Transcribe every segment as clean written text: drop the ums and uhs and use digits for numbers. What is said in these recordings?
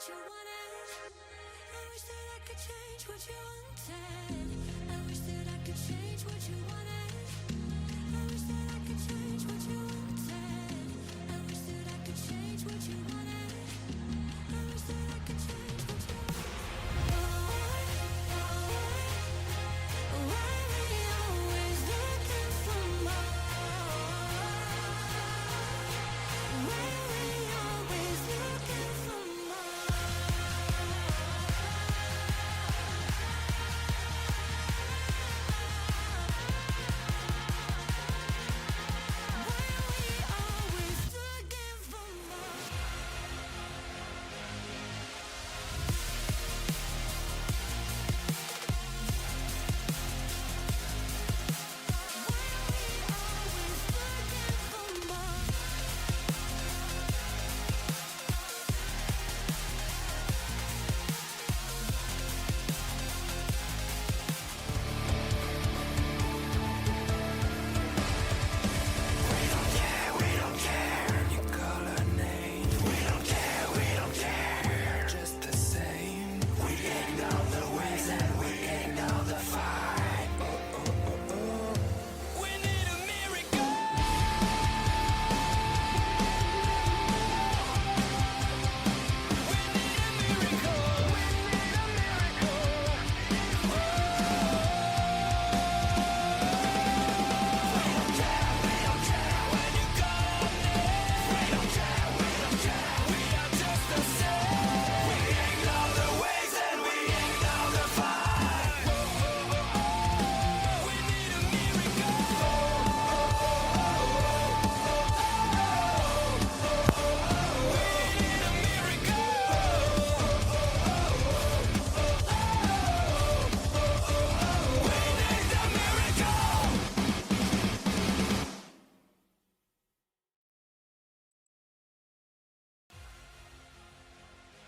you wanted. I wish that I could change what you wanted. I wish that I could change what you wanted. I wish that I could change what you wanted. I wish that I could change what you wanted. I wish that I could change what you wanted. Why we always looking for more? Why we always looking for more? Why we always looking for more?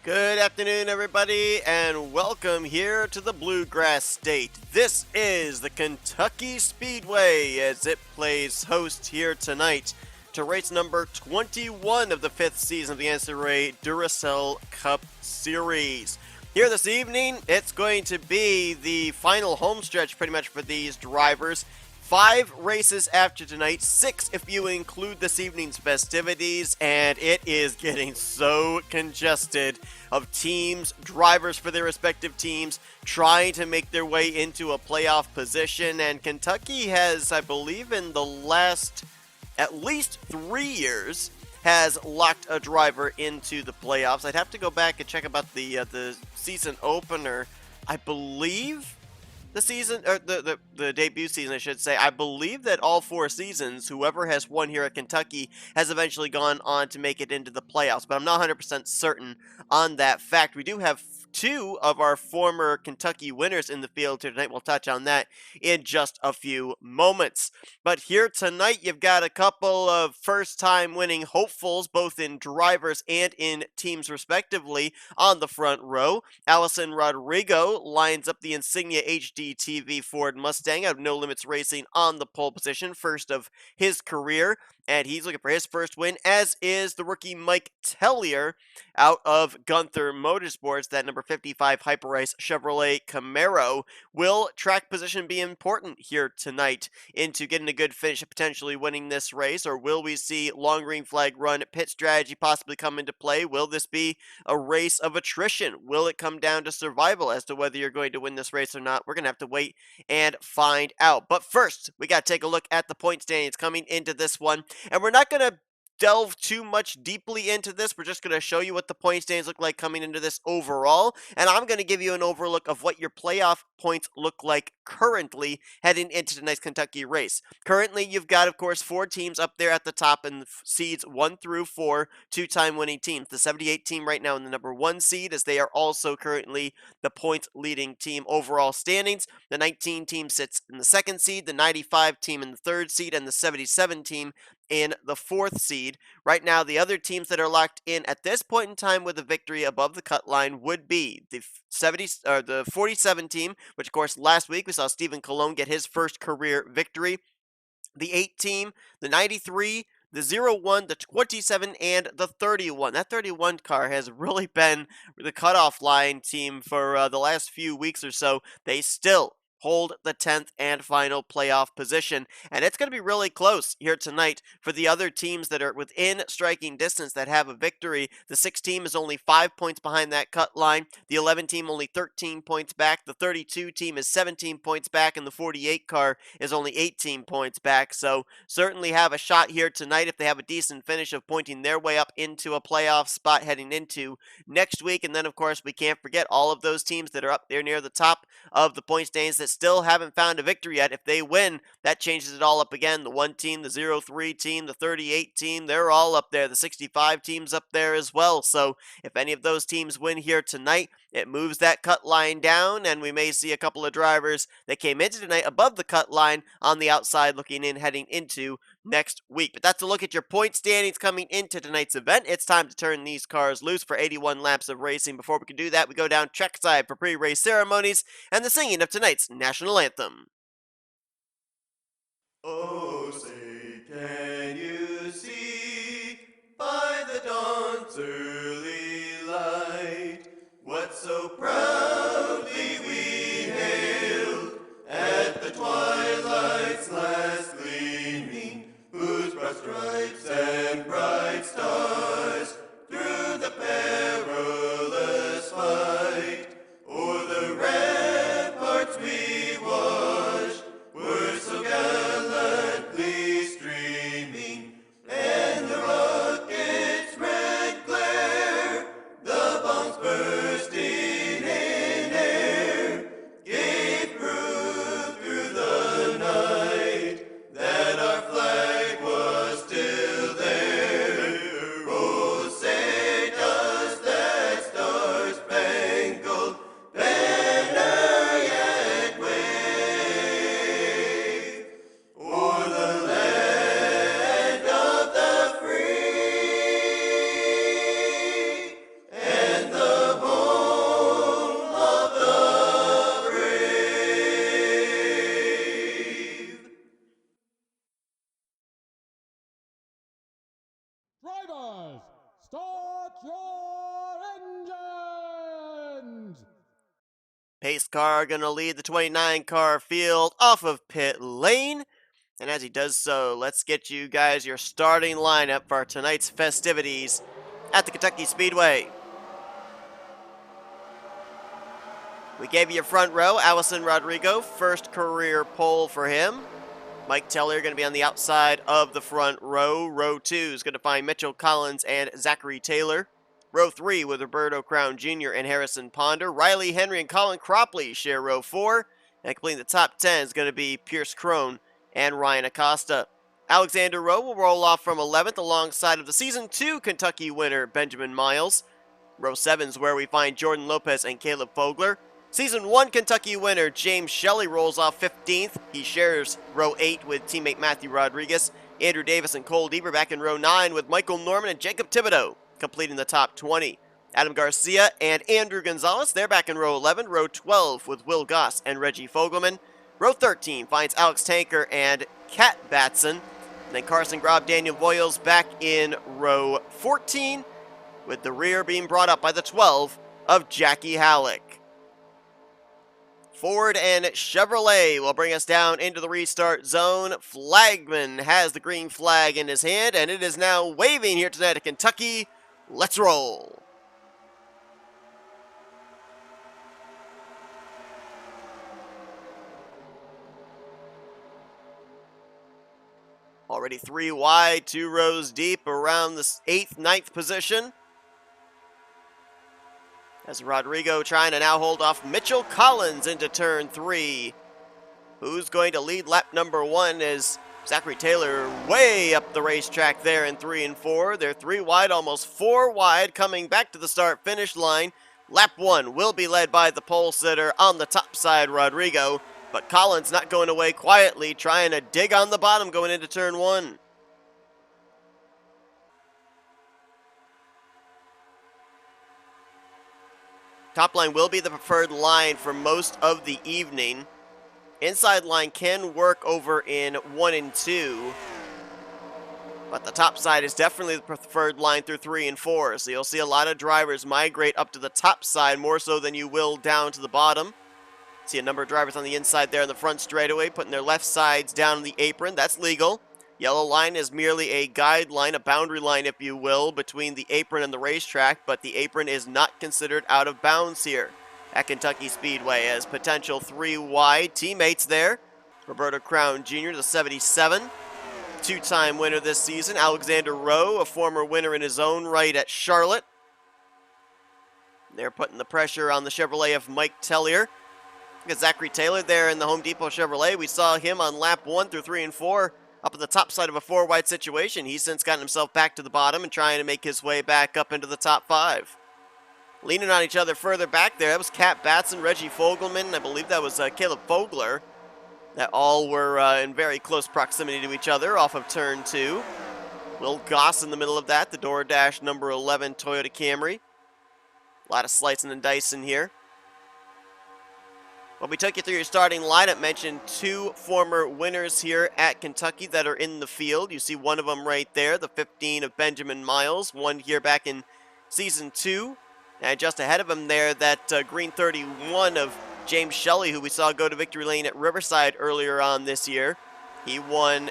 Good afternoon, everybody, and welcome here to the Bluegrass State. This is the Kentucky Speedway as it plays host here tonight to race number 21 of the 5th season of the NNSCRA Duracell Cup Series. Here this evening, it's going to be the final home stretch pretty much for these drivers. 5 races after tonight, 6 if you include this evening's festivities, and it is getting so congested of teams, drivers for their respective teams, trying to make their way into a playoff position. And Kentucky has, I believe, in the last at least 3 years, has locked a driver into the playoffs. I'd have to go back and check about the season opener. I believe the season, or the debut season, I should say, I believe that all 4 seasons, whoever has won here at Kentucky has eventually gone on to make it into the playoffs, but I'm not 100% certain on that fact. We do have 2 of our former Kentucky winners in the field here tonight. We'll touch on that in just a few moments. But here tonight, you've got a couple of first-time winning hopefuls, both in drivers and in teams respectively, on the front row. Allison Rodrigo lines up the Insignia HDTV Ford Mustang out of No Limits Racing on the pole position, first of his career, and he's looking for his first win, as is the rookie Mike Tellier out of Gunther Motorsports. That number 55 Hyperice Chevrolet Camaro. Will track position be important here tonight into getting a good finish and potentially winning this race, or will we see long green flag run pit strategy possibly come into play? Will this be a race of attrition? Will it come down to survival as to whether you're going to win this race or not? We're going to have to wait and find out. But first, we got to take a look at the point standings coming into this one. And we're not going to delve too much deeply into this. We're just going to show you what the point standings look like coming into this overall, and I'm going to give you an overlook of what your playoff points look like currently heading into tonight's Kentucky race. Currently, you've got, of course, 4 teams up there at the top in seeds 1 through 4, 2-time winning teams. The 78 team right now in the number 1 seed, as they are also currently the points leading team overall standings. The 19 team sits in the 2nd seed, the 95 team in the 3rd seed, and the 77 team in the 4th seed. Right now, the other teams that are locked in at this point in time with a victory above the cut line would be the 47 team, which of course last week we saw Stephen Colon get his first career victory. The 8 team, the 93, the 01, the 27, and the 31. That 31 car has really been the cutoff line team for the last few weeks or so. They still hold the 10th and final playoff position. And it's going to be really close here tonight for the other teams that are within striking distance that have a victory. The 6 team is only 5 points behind that cut line. The 11 team only 13 points back. The 32 team is 17 points back. And the 48 car is only 18 points back. So certainly have a shot here tonight if they have a decent finish of pointing their way up into a playoff spot heading into next week. And then, of course, we can't forget all of those teams that are up there near the top of the point standings that still haven't found a victory yet. If they win, that changes it all up again. The 1 team, the 03 team, the 38 team, they're all up there. The 65 team's up there as well. So if any of those teams win here tonight, it moves that cut line down, and we may see a couple of drivers that came into tonight above the cut line on the outside looking in heading into next week. But that's a look at your point standings coming into tonight's event. It's time to turn these cars loose for 81 laps of racing. Before we can do that, we go down trackside for pre-race ceremonies and the singing of tonight's national anthem. Oh, say, can you see by the dawn's early light what so proudly we hailed at the twilight's last gleaming, whose broad stripes and bright stars through the perilous fight o'er the ramparts we watched were so gallantly streaming, and the rocket's red glare, the bombs bursting in air, gave proof through the night that our flag was still there. Oh, say does that star-spangled banner yet wave o'er the land of the free and the home of the brave. Drivers, start your engines! Pace car going to lead the 29 car field off of pit lane. And as he does so, let's get you guys your starting lineup for tonight's festivities at the Kentucky Speedway. We gave you a front row, Allison Rodrigo, first career pole for him. Mike Teller going to be on the outside of the front row. Row 2 is going to find Mitchell Collins and Zachary Taylor. Row 3 with Roberto Crown Jr. and Harrison Ponder. Riley Henry and Colin Cropley share row 4. And completing the top 10 is going to be Pierce Crone and Ryan Acosta. Alexander Rowe will roll off from 11th alongside of the Season 2 Kentucky winner Benjamin Miles. Row 7 is where we find Jordan Lopez and Caleb Fogler. Season 1 Kentucky winner James Shelley rolls off 15th. He shares row 8 with teammate Matthew Rodriguez. Andrew Davis and Cole Deaver back in row 9 with Michael Norman and Jacob Thibodeau completing the top 20. Adam Garcia and Andrew Gonzalez, they're back in row 11. Row 12 with Will Goss and Reggie Fogelman. Row 13 finds Alex Tanker and Kat Batson. And then Carson Grob, Daniel Voyles back in row 14, with the rear being brought up by the 12 of Jackie Halleck. Ford and Chevrolet will bring us down into the restart zone. Flagman has the green flag in his hand, and it is now waving here tonight at Kentucky. Let's roll. Already 3 wide, 2 rows deep around the 8th, 9th position. As Rodrigo trying to now hold off Mitchell Collins into turn 3. Who's going to lead lap number 1 is Zachary Taylor way up the racetrack there in 3 and 4. They're 3 wide, almost 4 wide, coming back to the start-finish line. Lap 1 will be led by the pole sitter on the top side, Rodrigo. But Collins not going away quietly, trying to dig on the bottom going into turn 1. Top line will be the preferred line for most of the evening. Inside line can work over in 1 and 2. But the top side is definitely the preferred line through 3 and 4. So you'll see a lot of drivers migrate up to the top side more so than you will down to the bottom. See a number of drivers on the inside there in the front straightaway, putting their left sides down the apron. That's legal. Yellow line is merely a guideline, a boundary line, if you will, between the apron and the racetrack, but the apron is not considered out of bounds here at Kentucky Speedway, as potential 3 wide teammates there. Roberto Crown Jr., the 77, two-time winner this season. Alexander Rowe, a former winner in his own right at Charlotte. They're putting the pressure on the Chevrolet of Mike Tellier. Got Zachary Taylor there in the Home Depot Chevrolet. We saw him on lap 1 through 3 and 4 up at the top side of a 4-wide situation. He's since gotten himself back to the bottom and trying to make his way back up into the top 5. Leaning on each other further back there, that was Cat Batson, Reggie Fogelman, I believe that was Caleb Fogler, that all were in very close proximity to each other off of turn 2. Will Goss in the middle of that, the DoorDash number 11 Toyota Camry. A lot of slicing and dicing here. Well, we took you through your starting lineup, mentioned 2 former winners here at Kentucky that are in the field. You see one of them right there, the 15 of Benjamin Miles, one here back in Season 2. And just ahead of him there, that green 31 of James Shelley, who we saw go to victory lane at Riverside earlier on this year. He won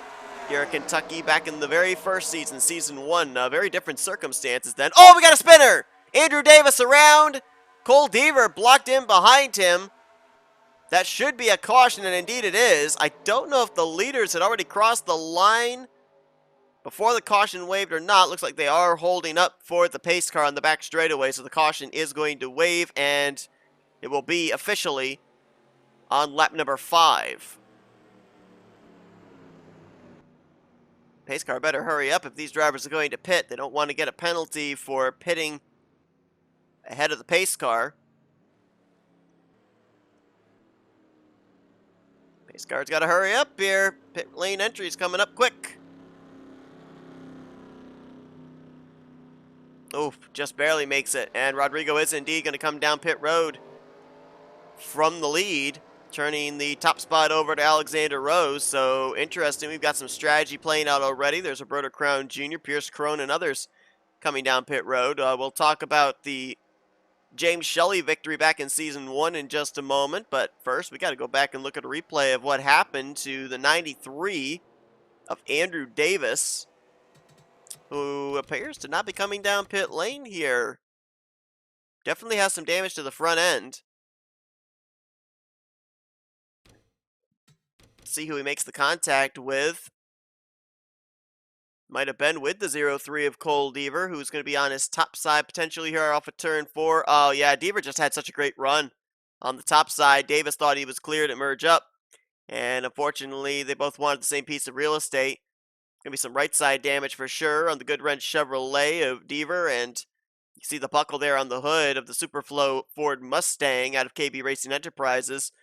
here at Kentucky back in the very first season, Season 1. Very different circumstances then. Oh, we got a spinner! Andrew Davis around. Cole Deaver blocked in behind him. That should be a caution, and indeed it is. I don't know if the leaders had already crossed the line before the caution waved or not. Looks like they are holding up for the pace car on the back straightaway, so the caution is going to wave, and it will be officially on lap number 5. Pace car better hurry up if these drivers are going to pit. They don't want to get a penalty for pitting ahead of the pace car. Pace car's got to hurry up here. Pit lane entry's coming up quick. Oof, just barely makes it. And Rodrigo is indeed going to come down pit road from the lead, turning the top spot over to Alexander Rose. So interesting. We've got some strategy playing out already. There's Roberto Crown Jr., Pierce Crone, and others coming down pit road. We'll talk about the James Shelley victory back in Season 1 in just a moment, but first we got to go back and look at a replay of what happened to the 93 of Andrew Davis, who appears to not be coming down pit lane here. Definitely has some damage to the front end. Let's see who he makes the contact with. Might have been with the 0-3 of Cole Deaver, who's going to be on his top side potentially here off of turn 4. Oh, yeah, Deaver just had such a great run on the top side. Davis thought he was clear to merge up, and unfortunately, they both wanted the same piece of real estate. Going to be some right side damage for sure on the Good Wrench Chevrolet of Deaver, and you see the buckle there on the hood of the Superflow Ford Mustang out of KB Racing Enterprises.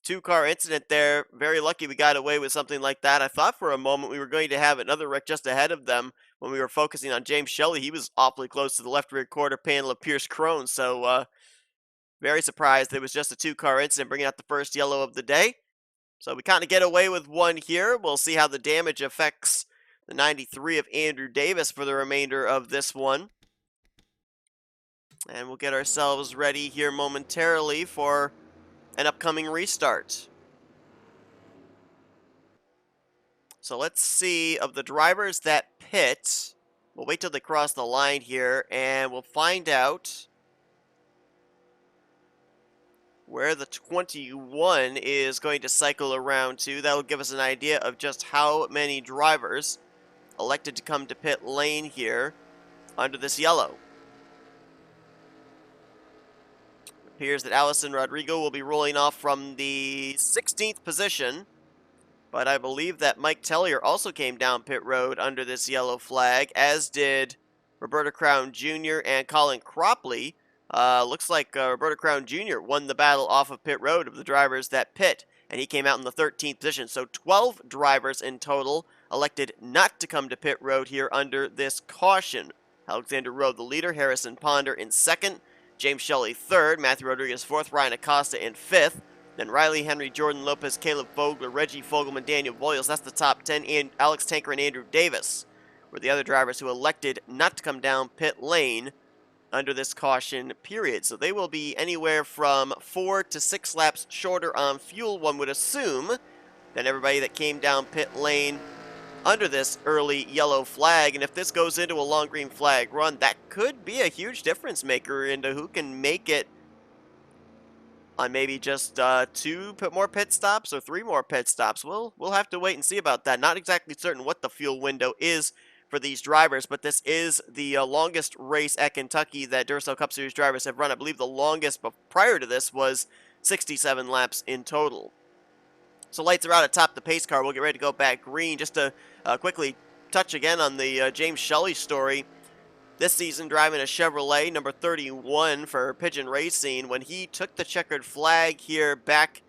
2-car incident there. Very lucky we got away with something like that. I thought for a moment we were going to have another wreck just ahead of them when we were focusing on James Shelley. He was awfully close to the left rear quarter panel of Pierce Crone. So very surprised it was just a 2-car incident, bringing out the first yellow of the day. So we kind of get away with one here. We'll see how the damage affects the 93 of Andrew Davis for the remainder of this one. And we'll get ourselves ready here momentarily for an upcoming restart. So let's see, of the drivers that pit, we'll wait till they cross the line here, and we'll find out where the 21 is going to cycle around to. That will give us an idea of just how many drivers elected to come to pit lane here under this yellow. Appears that Allison Rodrigo will be rolling off from the 16th position, but I believe that Mike Tellier also came down pit road under this yellow flag, as did Roberto Crown Jr. and Colin Cropley. Looks like Roberto Crown Jr. won the battle off of pit road of the drivers that pit, and he came out in the 13th position. So 12 drivers in total elected not to come to pit road here under this caution. Alexander Rowe, the leader, Harrison Ponder in second, James Shelley third, Matthew Rodriguez fourth, Ryan Acosta in fifth, then Riley Henry, Jordan Lopez, Caleb Vogler, Reggie Fogelman, Daniel Boyles. That's the top 10, and Alex Tanker and Andrew Davis were the other drivers who elected not to come down pit lane under this caution period. So they will be anywhere from 4 to 6 laps shorter on fuel, one would assume, than everybody that came down pit lane under this early yellow flag. And if this goes into a long green flag run, that could be a huge difference maker into who can make it on maybe just 2 more pit stops or 3 more pit stops. We'll have to wait and see about that. Not exactly certain what the fuel window is for these drivers, but this is the longest race at Kentucky that Duracell Cup Series drivers have run. I believe the longest prior to this was 67 laps in total. So lights are out atop the pace car. We'll get ready to go back green. Just to quickly touch again on the James Shelley story. This season driving a Chevrolet number 31 for Pigeon Racing. When he took the checkered flag here back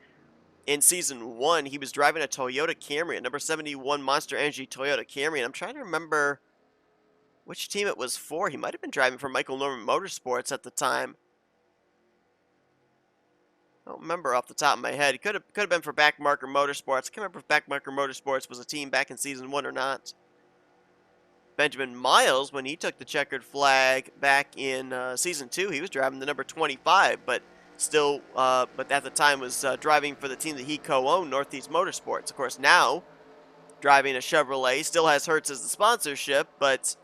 in season 1, he was driving a Toyota Camry, a number 71 Monster Energy Toyota Camry. And I'm trying to remember which team it was for. He might have been driving for Michael Norman Motorsports at the time. I don't remember off the top of my head. It could have been for Backmarker Motorsports. I can't remember if Backmarker Motorsports was a team back in season 1 or not. Benjamin Miles, when he took the checkered flag back in season 2, he was driving the number 25, but still, but at the time was driving for the team that he co-owned, Northeast Motorsports. Of course, now driving a Chevrolet, still has Hertz as the sponsorship, but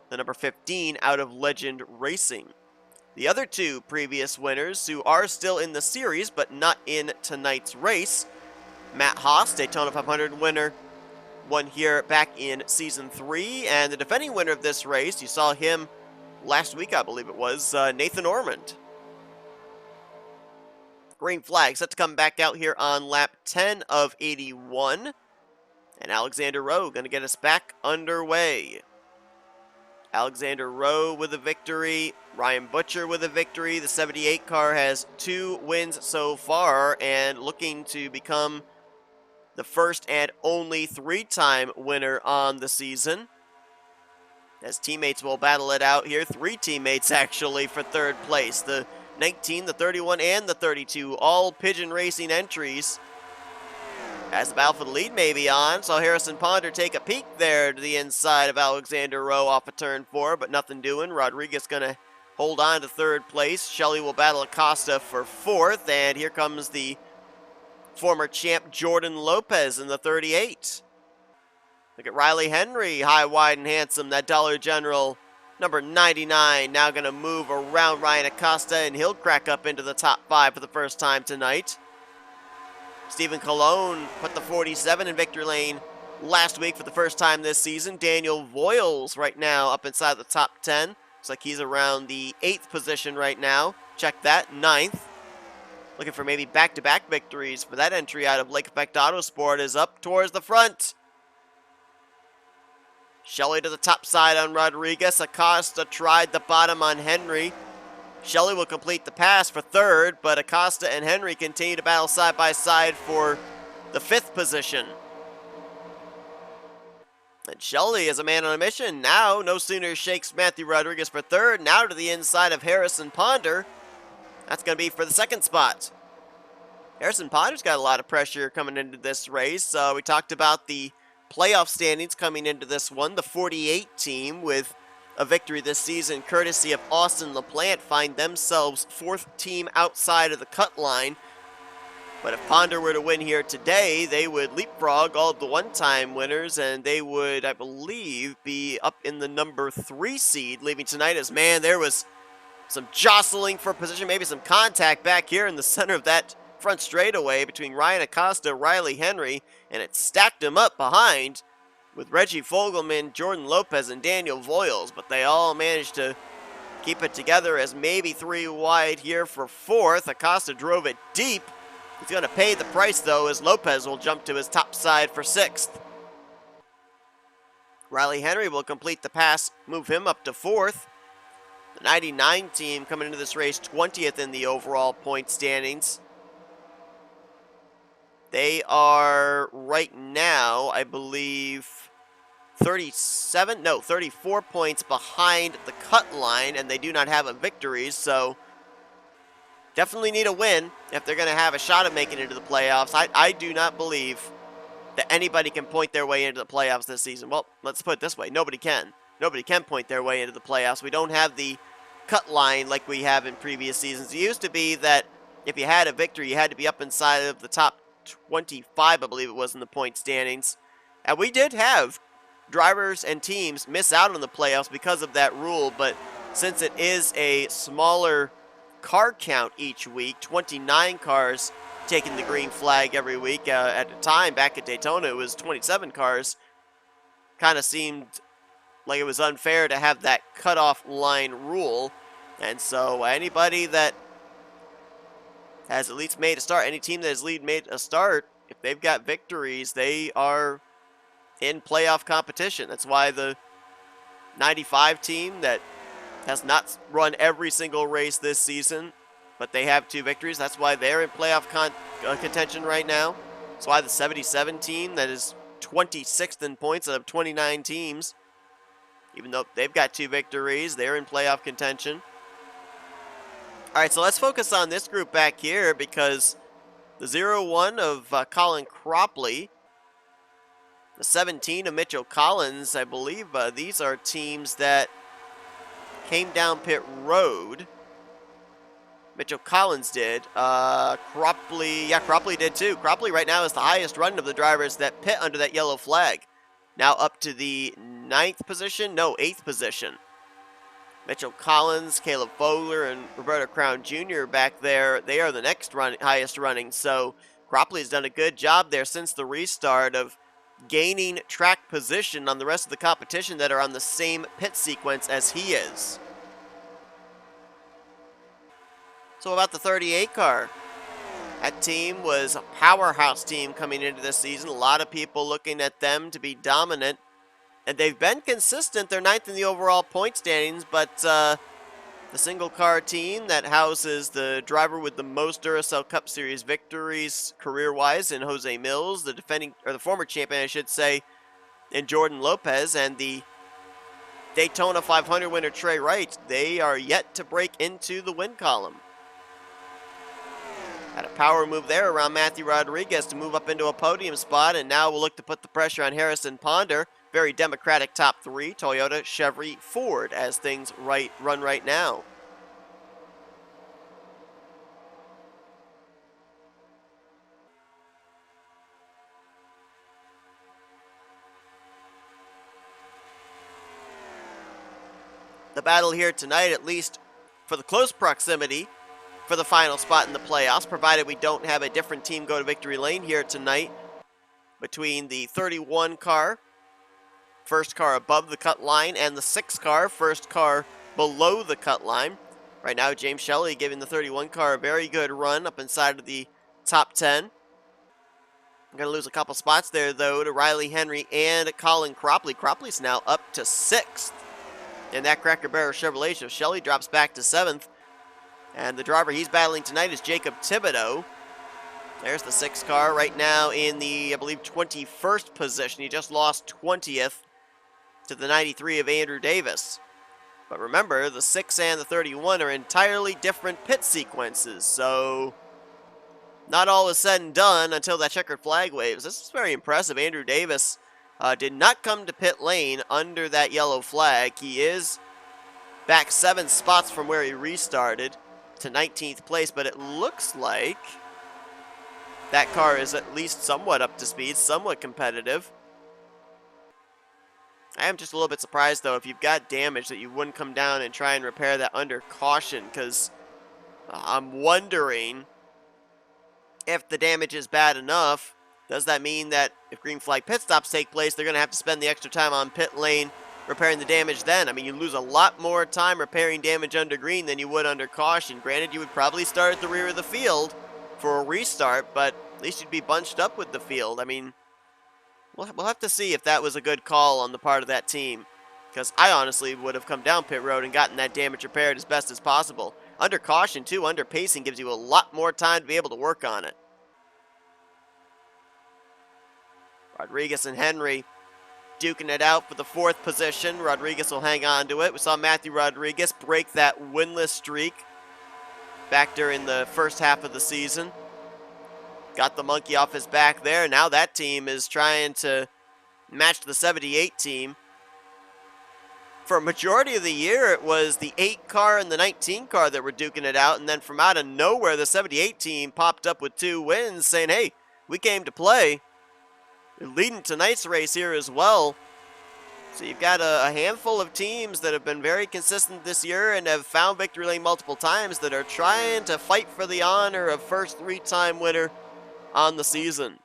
the number 15 out of Legend Racing. The other 2 previous winners who are still in the series, but not in tonight's race. Matt Haas, Daytona 500 winner, won here back in season 3, and the defending winner of this race, you saw him last week, I believe it was, Nathan Ormond. Green flag set to come back out here on lap 10 of 81, and Alexander Rowe going to get us back underway. Alexander Rowe with a victory, Ryan Butcher with a victory. The 78 car has 2 wins so far and looking to become the first and only 3-time winner on the season. As teammates will battle it out here. 3 teammates actually for 3rd place. The 19, the 31, and the 32. All Pigeon Racing entries. As the battle for the lead may be on, saw Harrison Ponder take a peek there to the inside of Alexander Rowe off of turn 4, but nothing doing. Rodriguez going to hold on to 3rd place. Shelley will battle Acosta for 4th, and here comes the former champ Jordan Lopez in the 38. Look at Riley Henry, high, wide, and handsome. That Dollar General number 99 now going to move around Ryan Acosta, and he'll crack up into the top 5 for the first time tonight. Stephen Colon put the 47 in victory lane last week for the first time this season. Daniel Voiles right now up inside the top 10. Looks like he's around the 8th position right now. Check that, 9th. Looking for maybe back-to-back victories for that entry out of Lake Effect Autosport is up towards the front. Shelley to the top side on Rodriguez. Acosta tried the bottom on Henry. Shelley will complete the pass for 3rd, but Acosta and Henry continue to battle side by side for the 5th position. And Shelley is a man on a mission. Now, no sooner shakes Matthew Rodriguez for 3rd, now to the inside of Harrison Ponder. That's going to be for the 2nd spot. Harrison Ponder's got a lot of pressure coming into this race. We talked about the playoff standings coming into this one. The 48 team with a victory this season, courtesy of Austin LaPlante, find themselves 4th team outside of the cut line. But if Ponder were to win here today, they would leapfrog all of the one-time winners, and they would, I believe, be up in the number 3 seed, leaving tonight as, man, there was some jostling for position, maybe some contact back here in the center of that front straightaway between Ryan Acosta, Riley Henry, and it stacked him up behind with Reggie Fogelman, Jordan Lopez, and Daniel Voiles, but they all managed to keep it together as maybe 3 wide here for 4th. Acosta drove it deep. He's going to pay the price, though, as Lopez will jump to his top side for 6th. Riley Henry will complete the pass, move him up to 4th. The 99 team coming into this race 20th in the overall point standings. They are right now, I believe, 34 points behind the cut line, and they do not have a victory, so definitely need a win if they're going to have a shot at making it into the playoffs. I do not believe that anybody can point their way into the playoffs this season. Well, let's put it this way. Nobody can. Nobody can point their way into the playoffs. We don't have the cut line like we have in previous seasons. It used to be that if you had a victory, you had to be up inside of the top 25, I believe it was, in the point standings. And we did have drivers and teams miss out on the playoffs because of that rule, but since it is a smaller car count each week, 29 cars taking the green flag every week. At the time, back at Daytona, it was 27 cars. Kind of seemed like it was unfair to have that cutoff line rule. And so anybody that has at least made a start, any team that has made a start, if they've got victories, they are in playoff competition. That's why the 95 team that has not run every single race this season, but they have 2 victories, that's why they're in playoff contention right now. That's why the 77 team that is 26th in points out of 29 teams, even though they've got 2 victories, they're in playoff contention. All right, so let's focus on this group back here, because the 0-1 of Colin Cropley, the 17 of Mitchell Collins, I believe these are teams that came down pit road. Mitchell Collins did. Cropley did too. Cropley right now is the highest run of the drivers that pit under that yellow flag. Now up to the 8th position. Mitchell Collins, Caleb Vogler, and Roberto Crown Jr. back there, they are the next highest running. So Cropley's done a good job there since the restart of gaining track position on the rest of the competition that are on the same pit sequence as he is. So about the 38 car. That team was a powerhouse team coming into this season. A lot of people looking at them to be dominant. And they've been consistent. They're 9th in the overall point standings, but the single car team that houses the driver with the most Duracell Cup Series victories career-wise in Jose Mills, the former champion, I should say, in Jordan Lopez, and the Daytona 500 winner Trey Wright, they are yet to break into the win column. Had a power move there around Matthew Rodriguez to move up into a podium spot, and now we'll look to put the pressure on Harrison Ponder. Very democratic top 3, Toyota, Chevy, Ford, as things run right now. The battle here tonight, at least for the close proximity for the final spot in the playoffs, provided we don't have a different team go to victory lane here tonight, between the 31 car, first car above the cut line, and the 6 car, first car below the cut line. Right now, James Shelley giving the 31 car a very good run up inside of the top 10. I'm going to lose a couple spots there, though, to Riley Henry and Colin Cropley. Cropley's now up to 6th in that Cracker Barrel Chevrolet. So Shelley drops back to 7th. And the driver he's battling tonight is Jacob Thibodeau. There's the 6 car right now in the, I believe, 21st position. He just lost 20th to the 93 of Andrew Davis. But remember, the 6 and the 31 are entirely different pit sequences, so not all is said and done until that checkered flag waves. This is very impressive. Andrew Davis did not come to pit lane under that yellow flag. He is back 7 spots from where he restarted to 19th place, but it looks like that car is at least somewhat up to speed, somewhat competitive. I am just a little bit surprised, though, if you've got damage that you wouldn't come down and try and repair that under caution, because I'm wondering if the damage is bad enough. Does that mean that if green flag pit stops take place, they're going to have to spend the extra time on pit lane repairing the damage then? I mean, you lose a lot more time repairing damage under green than you would under caution. Granted, you would probably start at the rear of the field for a restart, but at least you'd be bunched up with the field. I mean, we'll have to see if that was a good call on the part of that team, because I honestly would have come down pit road and gotten that damage repaired as best as possible. Under caution, too, under pacing gives you a lot more time to be able to work on it. Rodriguez and Henry duking it out for the 4th position. Rodriguez will hang on to it. We saw Matthew Rodriguez break that winless streak back during the first half of the season. got the monkey off his back there. Now that team is trying to match the 78 team. For a majority of the year, it was the 8 car and the 19 car that were duking it out, and then from out of nowhere, the 78 team popped up with 2 wins, saying, hey, we came to play. They're leading tonight's race here as well. So you've got a handful of teams that have been very consistent this year and have found victory lane multiple times that are trying to fight for the honor of first 3-time winner on the season.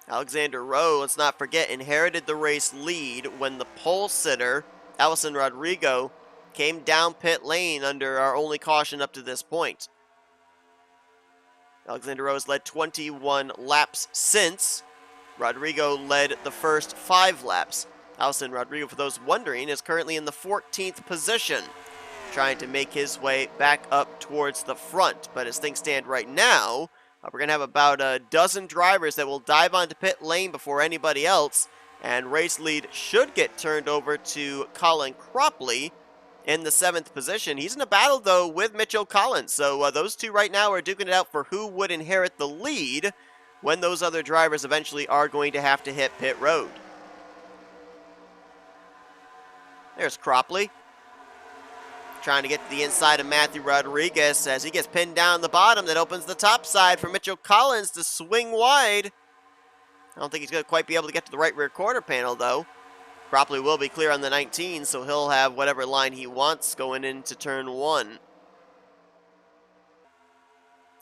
Alexander Rowe, let's not forget, inherited the race lead when the pole sitter, Allison Rodrigo, came down pit lane under our only caution up to this point. Alexander Rowe has led 21 laps since. Rodrigo led the first 5 laps. Allison Rodrigo, for those wondering, is currently in the 14th position, trying to make his way back up towards the front. But as things stand right now, we're going to have about a dozen drivers that will dive onto pit lane before anybody else, and race lead should get turned over to Colin Cropley in the 7th position. He's in a battle, though, with Mitchell Collins, so those two right now are duking it out for who would inherit the lead when those other drivers eventually are going to have to hit pit road. There's Cropley, trying to get to the inside of Matthew Rodriguez as he gets pinned down the bottom. That opens the top side for Mitchell Collins to swing wide. I don't think he's going to quite be able to get to the right rear quarter panel, though. Cropley will be clear on the 19, so he'll have whatever line he wants going into turn 1. Look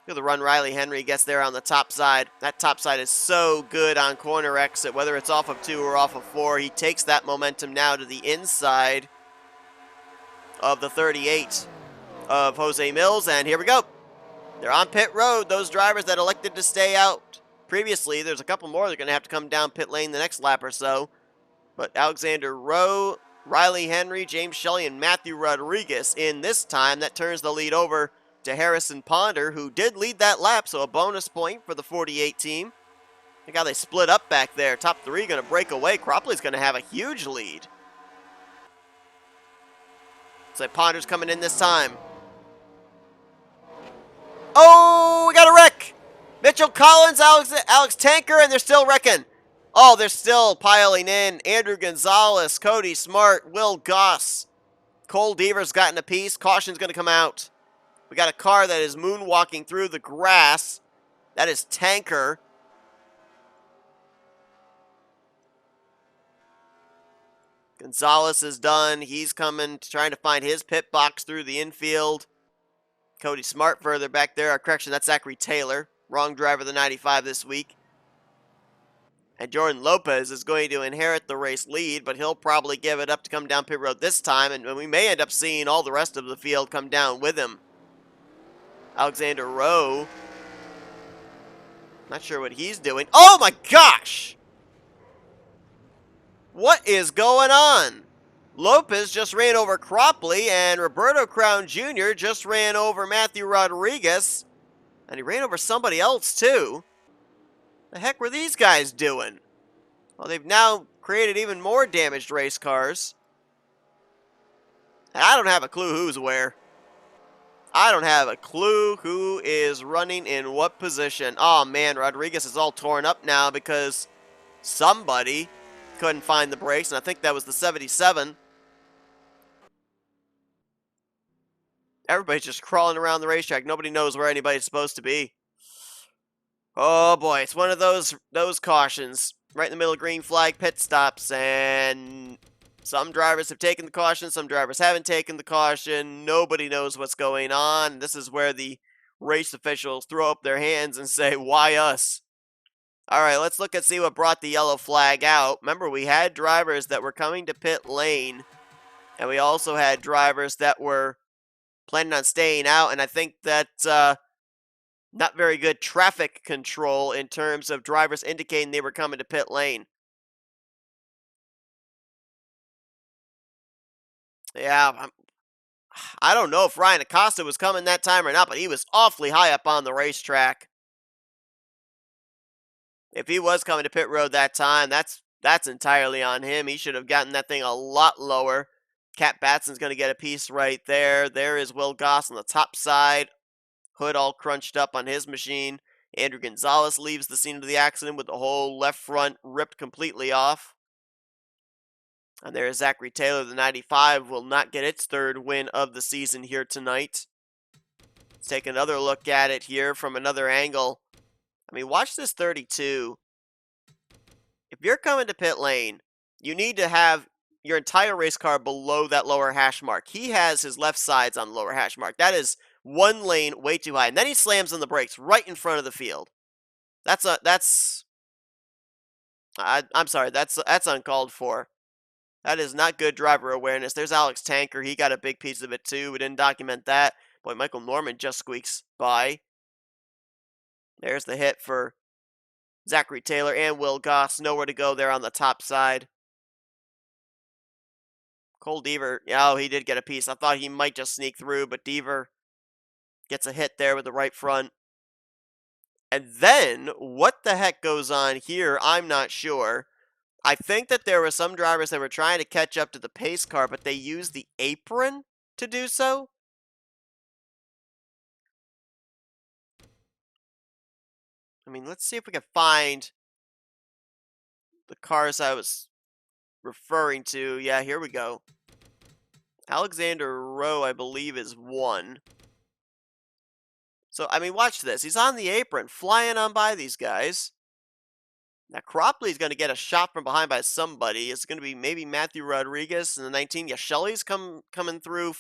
at the run Riley Henry gets there on the top side. That top side is so good on corner exit, whether it's off of 2 or off of 4. He takes that momentum now to the inside of the 38 of Jose Mills, and here we go. They're on pit road. Those drivers that elected to stay out previously, there's a couple more that are going to have to come down pit lane the next lap or so. But Alexander Rowe, Riley Henry, James Shelley, and Matthew Rodriguez in this time. That turns the lead over to Harrison Ponder, who did lead that lap, so a bonus point for the 48 team. Look how they split up back there. Top 3 going to break away. Cropley's going to have a huge lead. Looks like Ponder's coming in this time. Oh, we got a wreck! Mitchell Collins, Alex Tanker, and they're still wrecking. Oh, they're still piling in. Andrew Gonzalez, Cody Smart, Will Goss. Cole Deaver's gotten a piece. Caution's going to come out. We got a car that is moonwalking through the grass. That is Tanker. Gonzalez is done. He's coming, trying to find his pit box through the infield. Cody Smart further back there. Correction, that's Zachary Taylor. Wrong driver of the 95 this week. And Jordan Lopez is going to inherit the race lead, but he'll probably give it up to come down pit road this time, and we may end up seeing all the rest of the field come down with him. Alexander Rowe. Not sure what he's doing. Oh my gosh! What is going on? Lopez just ran over Cropley, and Roberto Crown Jr. just ran over Matthew Rodriguez. And he ran over somebody else, too. The heck were these guys doing? Well, they've now created even more damaged race cars. And I don't have a clue who's where. I don't have a clue who is running in what position. Oh, man, Rodriguez is all torn up now because somebody couldn't find the brakes, and I think that was the 77. Everybody's just crawling around the racetrack. Nobody knows where anybody's supposed to be. Oh, boy, it's one of those cautions. Right in the middle of green flag pit stops, and some drivers have taken the caution, some drivers haven't taken the caution. Nobody knows what's going on. This is where the race officials throw up their hands and say, why us? All right, let's look and see what brought the yellow flag out. Remember, we had drivers that were coming to pit lane, and we also had drivers that were planning on staying out, and I think that's not very good traffic control in terms of drivers indicating they were coming to pit lane. Yeah, I don't know if Ryan Acosta was coming that time or not, but he was awfully high up on the racetrack. If he was coming to pit road that time, that's entirely on him. He should have gotten that thing a lot lower. Cat Batson's going to get a piece right there. There is Will Goss on the top side Hood all crunched up on his machine. Andrew Gonzalez leaves the scene of the accident with the whole left front ripped completely off. And there's Zachary Taylor, the 95, will not get its third win of the season here tonight. Let's take another look at it here from another angle. I mean, watch this 32. If you're coming to pit lane, you need to have your entire race car below that lower hash mark. He has his left sides on the lower hash mark. That is one lane way too high. And then he slams on the brakes right in front of the field. I'm sorry, that's uncalled for. That is not good driver awareness. There's Alex Tanker. He got a big piece of it too. We didn't document that. Boy, Michael Norman just squeaks by. There's the hit for Zachary Taylor and Will Goss. Nowhere to go there on the top side. Cole Deaver, oh, he did get a piece. I thought he might just sneak through, but Deaver gets a hit there with the right front. And then, what the heck goes on here? I'm not sure. I think that there were some drivers that were trying to catch up to the pace car, but they used the apron to do so. I mean, let's see if we can find the cars I was referring to. Yeah, here we go. Alexander Rowe, I believe, is 1. So, I mean, watch this. He's on the apron, flying on by these guys. Now, Cropley's going to get a shot from behind by somebody. It's going to be maybe Matthew Rodriguez in the 19. Yeah, Shelley's coming through,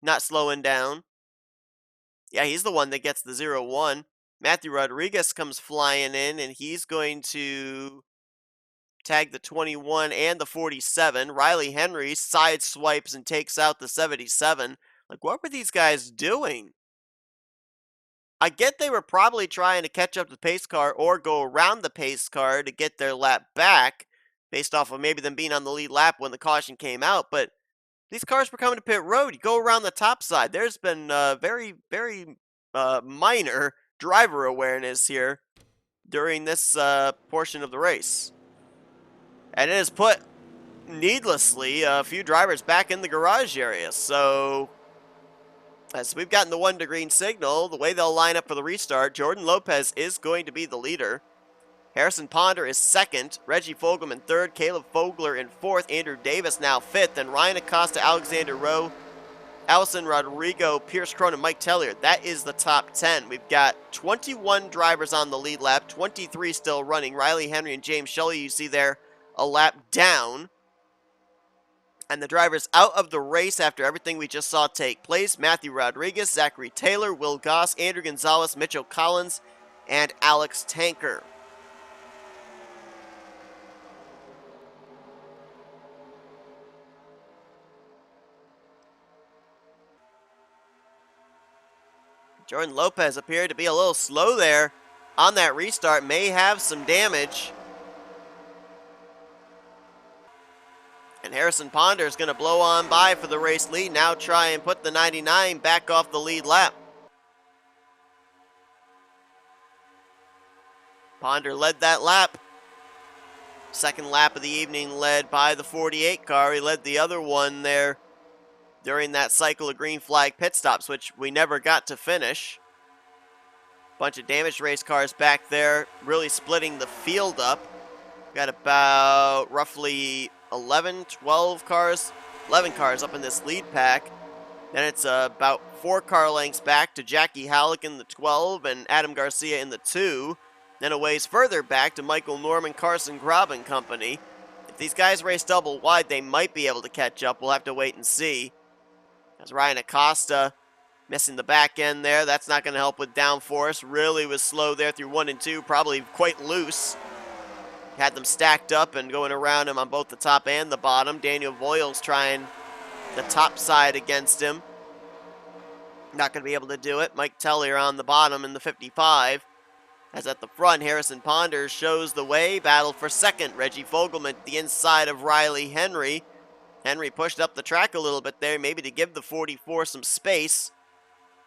not slowing down. Yeah, he's the one that gets the 0-1. Matthew Rodriguez comes flying in, and he's going to tag the 21 and the 47. Riley Henry side swipes and takes out the 77. Like, what were these guys doing? I get they were probably trying to catch up to the pace car or go around the pace car to get their lap back based off of maybe them being on the lead lap when the caution came out, but these cars were coming to pit road. You go around the top side. There's been very, very minor driver awareness here during this portion of the race. And it has put, needlessly, a few drivers back in the garage area. So, as we've gotten the 1 to green signal, the way they'll line up for the restart, Jordan Lopez is going to be the leader. Harrison Ponder is 2nd, Reggie Fogelman 3rd, Caleb Fogler in 4th, Andrew Davis now 5th, and Ryan Acosta, Alexander Rowe, Allison Rodrigo, Pierce Cronin, Mike Tellier. That is the top 10. We've got 21 drivers on the lead lap, 23 still running. Riley Henry and James Shelley, you see there, a lap down. And the drivers out of the race after everything we just saw take place: Matthew Rodriguez, Zachary Taylor, Will Goss, Andrew Gonzalez, Mitchell Collins, and Alex Tanker. Jordan Lopez appeared to be a little slow there on that restart, may have some damage. And Harrison Ponder is going to blow on by for the race lead, now try and put the 99 back off the lead lap. Ponder led that lap. Second lap of the evening led by the 48 car. He led the other one there during that cycle of green flag pit stops, which we never got to finish. Bunch of damaged race cars back there, really splitting the field up. Got about roughly 11 cars up in this lead pack. Then it's about 4 car lengths back to Jackie Halleck in the 12 and Adam Garcia in the 2. Then a ways further back to Michael Norman, Carson Grob and company. If these guys race double wide, they might be able to catch up. We'll have to wait and see. As Ryan Acosta missing the back end there. That's not going to help with downforce. Really was slow there through 1 and 2. Probably quite loose. Had them stacked up and going around him on both the top and the bottom. Daniel Voiles trying the top side against him. Not going to be able to do it. Mike Tellier on the bottom in the 55. As at the front, Harrison Ponder shows the way. Battle for second. Reggie Fogelman the inside of Riley Henry. Henry pushed up the track a little bit there, maybe to give the 44 some space.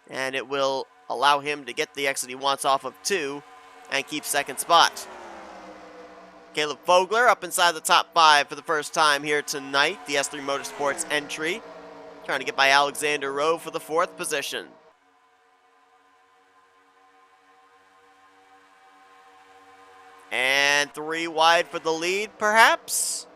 And it will allow him to get the exit he wants off of 2 and keep second spot. Caleb Fogler up inside the top 5 for the first time here tonight. The S3 Motorsports entry. Trying to get by Alexander Rowe for the 4th position. And 3 wide for the lead, perhaps?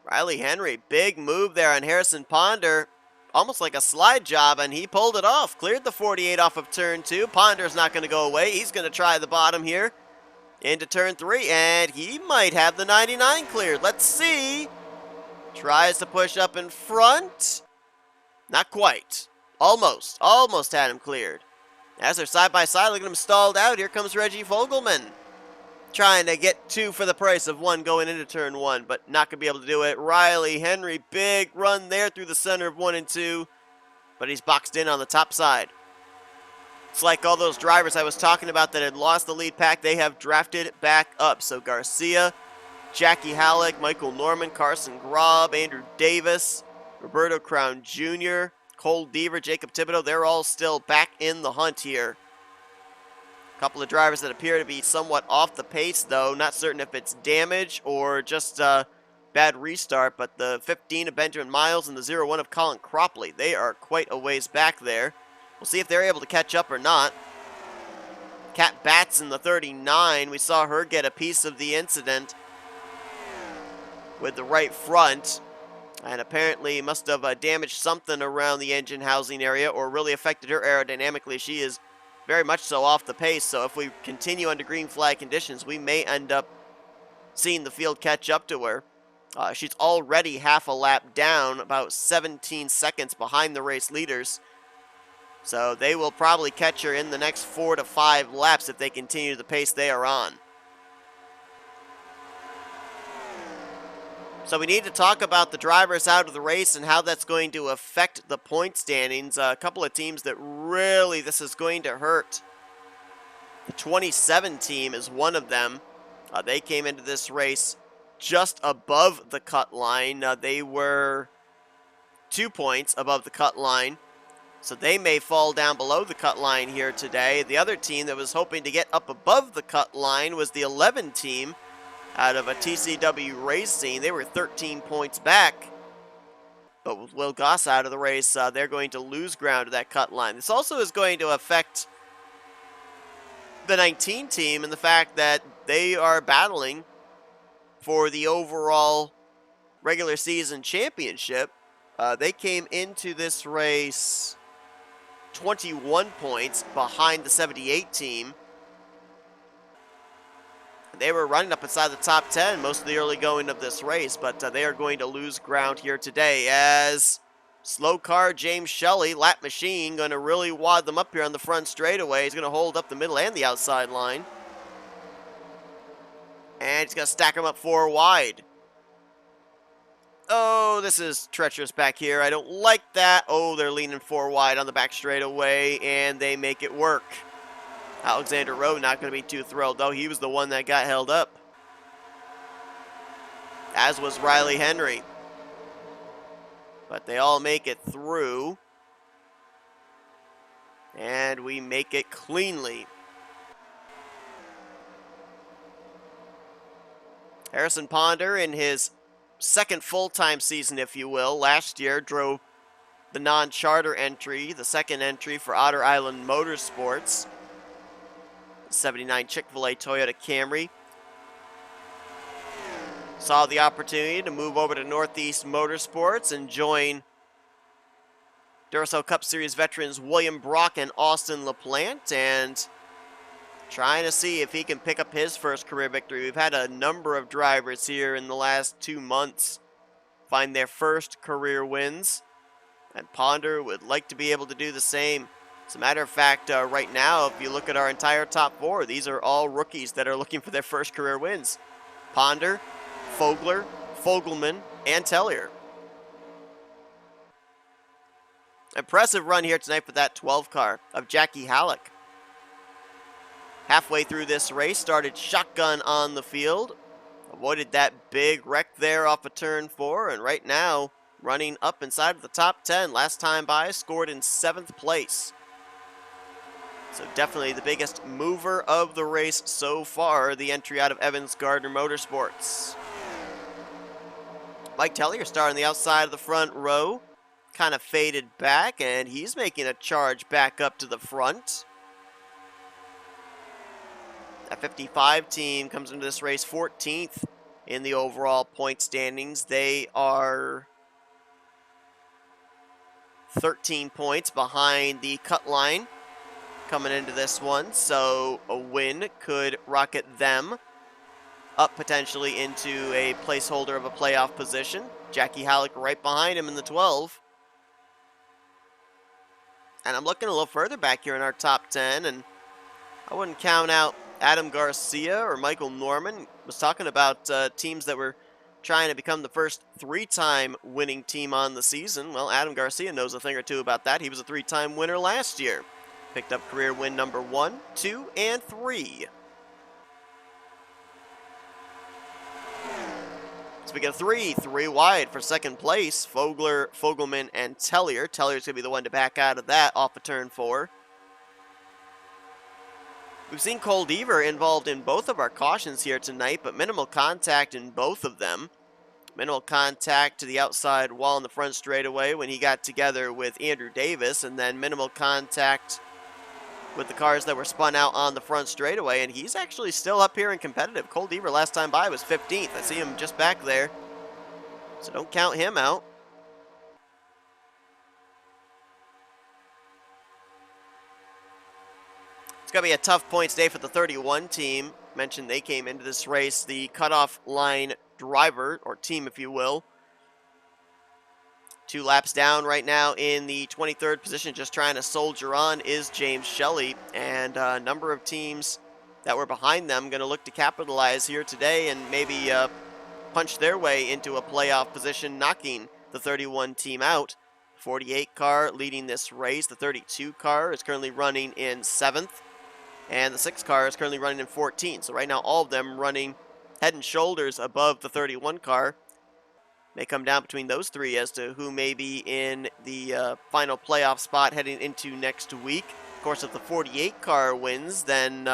Riley Henry, big move there on Harrison Ponder. Almost like a slide job, and he pulled it off. Cleared the 48 off of turn 2. Ponder's not going to go away. He's going to try the bottom here into turn 3, and he might have the 99 cleared. Let's see. Tries to push up in front. Not quite. Almost had him cleared. As they're side by side, look at him stalled out. Here comes Reggie Fogelman. Trying to get 2 for the price of 1 going into turn 1, but not going to be able to do it. Riley Henry, big run there through the center of 1 and 2, but he's boxed in on the top side. It's like all those drivers I was talking about that had lost the lead pack, they have drafted back up. So Garcia, Jackie Halleck, Michael Norman, Carson Grob, Andrew Davis, Roberto Crown Jr., Cole Deaver, Jacob Thibodeau, they're all still back in the hunt here. A couple of drivers that appear to be somewhat off the pace, though. Not certain if it's damage or just a bad restart, but the 15 of Benjamin Miles and the 0-1 of Colin Cropley, they are quite a ways back there. We'll see if they're able to catch up or not. Kat Batts in the 39, we saw her get a piece of the incident with the right front, and apparently must have damaged something around the engine housing area or really affected her aerodynamically. She is very much so off the pace, so if we continue under green flag conditions, we may end up seeing the field catch up to her. She's already half a lap down, about 17 seconds behind the race leaders. So they will probably catch her in the next 4 to 5 laps if they continue the pace they are on. So we need to talk about the drivers out of the race and how that's going to affect the point standings. A couple of teams that really this is going to hurt. The 27 team is one of them. They came into this race just above the cut line. They were 2 points above the cut line. So they may fall down below the cut line here today. The other team that was hoping to get up above the cut line was the 11 team out of a TCW Racing. They were 13 points back. But with Will Goss out of the race, they're going to lose ground to that cut line. This also is going to affect the 19 team in the fact that they are battling for the overall regular season championship. They came into this race 21 points behind the 78 team. They were running up inside the top 10 most of the early going of this race, but they are going to lose ground here today as slow car James Shelley, lap machine, going to really wad them up here on the front straightaway. He's going to hold up the middle and the outside line. And he's going to stack them up 4 wide. Oh, this is treacherous back here. I don't like that. Oh, they're leaning 4 wide on the back straightaway, and they make it work. Alexander Rowe not going to be too thrilled, though. He was the one that got held up. As was Riley Henry. But they all make it through. And we make it cleanly. Harrison Ponder, in his second full-time season, if you will, last year drove the non-charter entry, the second entry for Otter Island Motorsports. 79 Chick-fil-A Toyota Camry. Saw the opportunity to move over to Northeast Motorsports and join Duracell Cup Series veterans William Brock and Austin LaPlante, and trying to see if he can pick up his first career victory. We've had a number of drivers here in the last 2 months find their first career wins, and Ponder would like to be able to do the same. As a matter of fact, right now, if you look at our entire top 4, these are all rookies that are looking for their first career wins. Ponder, Fogler, Fogelman, and Tellier. Impressive run here tonight for that 12 car of Jackie Halleck. Halfway through this race, started shotgun on the field. Avoided that big wreck there off of turn 4, and right now, running up inside of the top 10. Last time by, scored in 7th place. So definitely the biggest mover of the race so far, the entry out of Evans Gardner Motorsports. Mike Tellier starting the outside of the front row. Kind of faded back, and he's making a charge back up to the front. That 55 team comes into this race 14th in the overall point standings. They are 13 points behind the cut line coming into this one, so a win could rocket them up potentially into a placeholder of a playoff position. Jackie Halleck right behind him in the 12. And I'm looking a little further back here in our top 10, and I wouldn't count out Adam Garcia or Michael Norman. Was talking about teams that were trying to become the first three-time winning team on the season. Well, Adam Garcia knows a thing or two about that. He was a three-time winner last year. Picked up career win number 1, 2, and 3. Speaking of three wide for second place. Fogler, Fogelman, and Tellier. Tellier's going to be the one to back out of that off of turn 4. We've seen Cole Deaver involved in both of our cautions here tonight, but minimal contact in both of them. Minimal contact to the outside wall in the front straightaway when he got together with Andrew Davis, and then minimal contact with the cars that were spun out on the front straightaway, and he's actually still up here and competitive. Cole Deaver last time by was 15th. I see him just back there, so don't count him out. It's going to be a tough points day for the 31 team. Mentioned they came into this race the cutoff line driver, or team if you will. 2 laps down right now in the 23rd position, just trying to soldier on, is James Shelley. And a number of teams that were behind them going to look to capitalize here today and maybe punch their way into a playoff position, knocking the 31 team out. 48 car leading this race. The 32 car is currently running in 7th. And the 6 car is currently running in 14th. So right now all of them running head and shoulders above the 31 car. May come down between those three as to who may be in the final playoff spot heading into next week. Of course, if the 48 car wins, then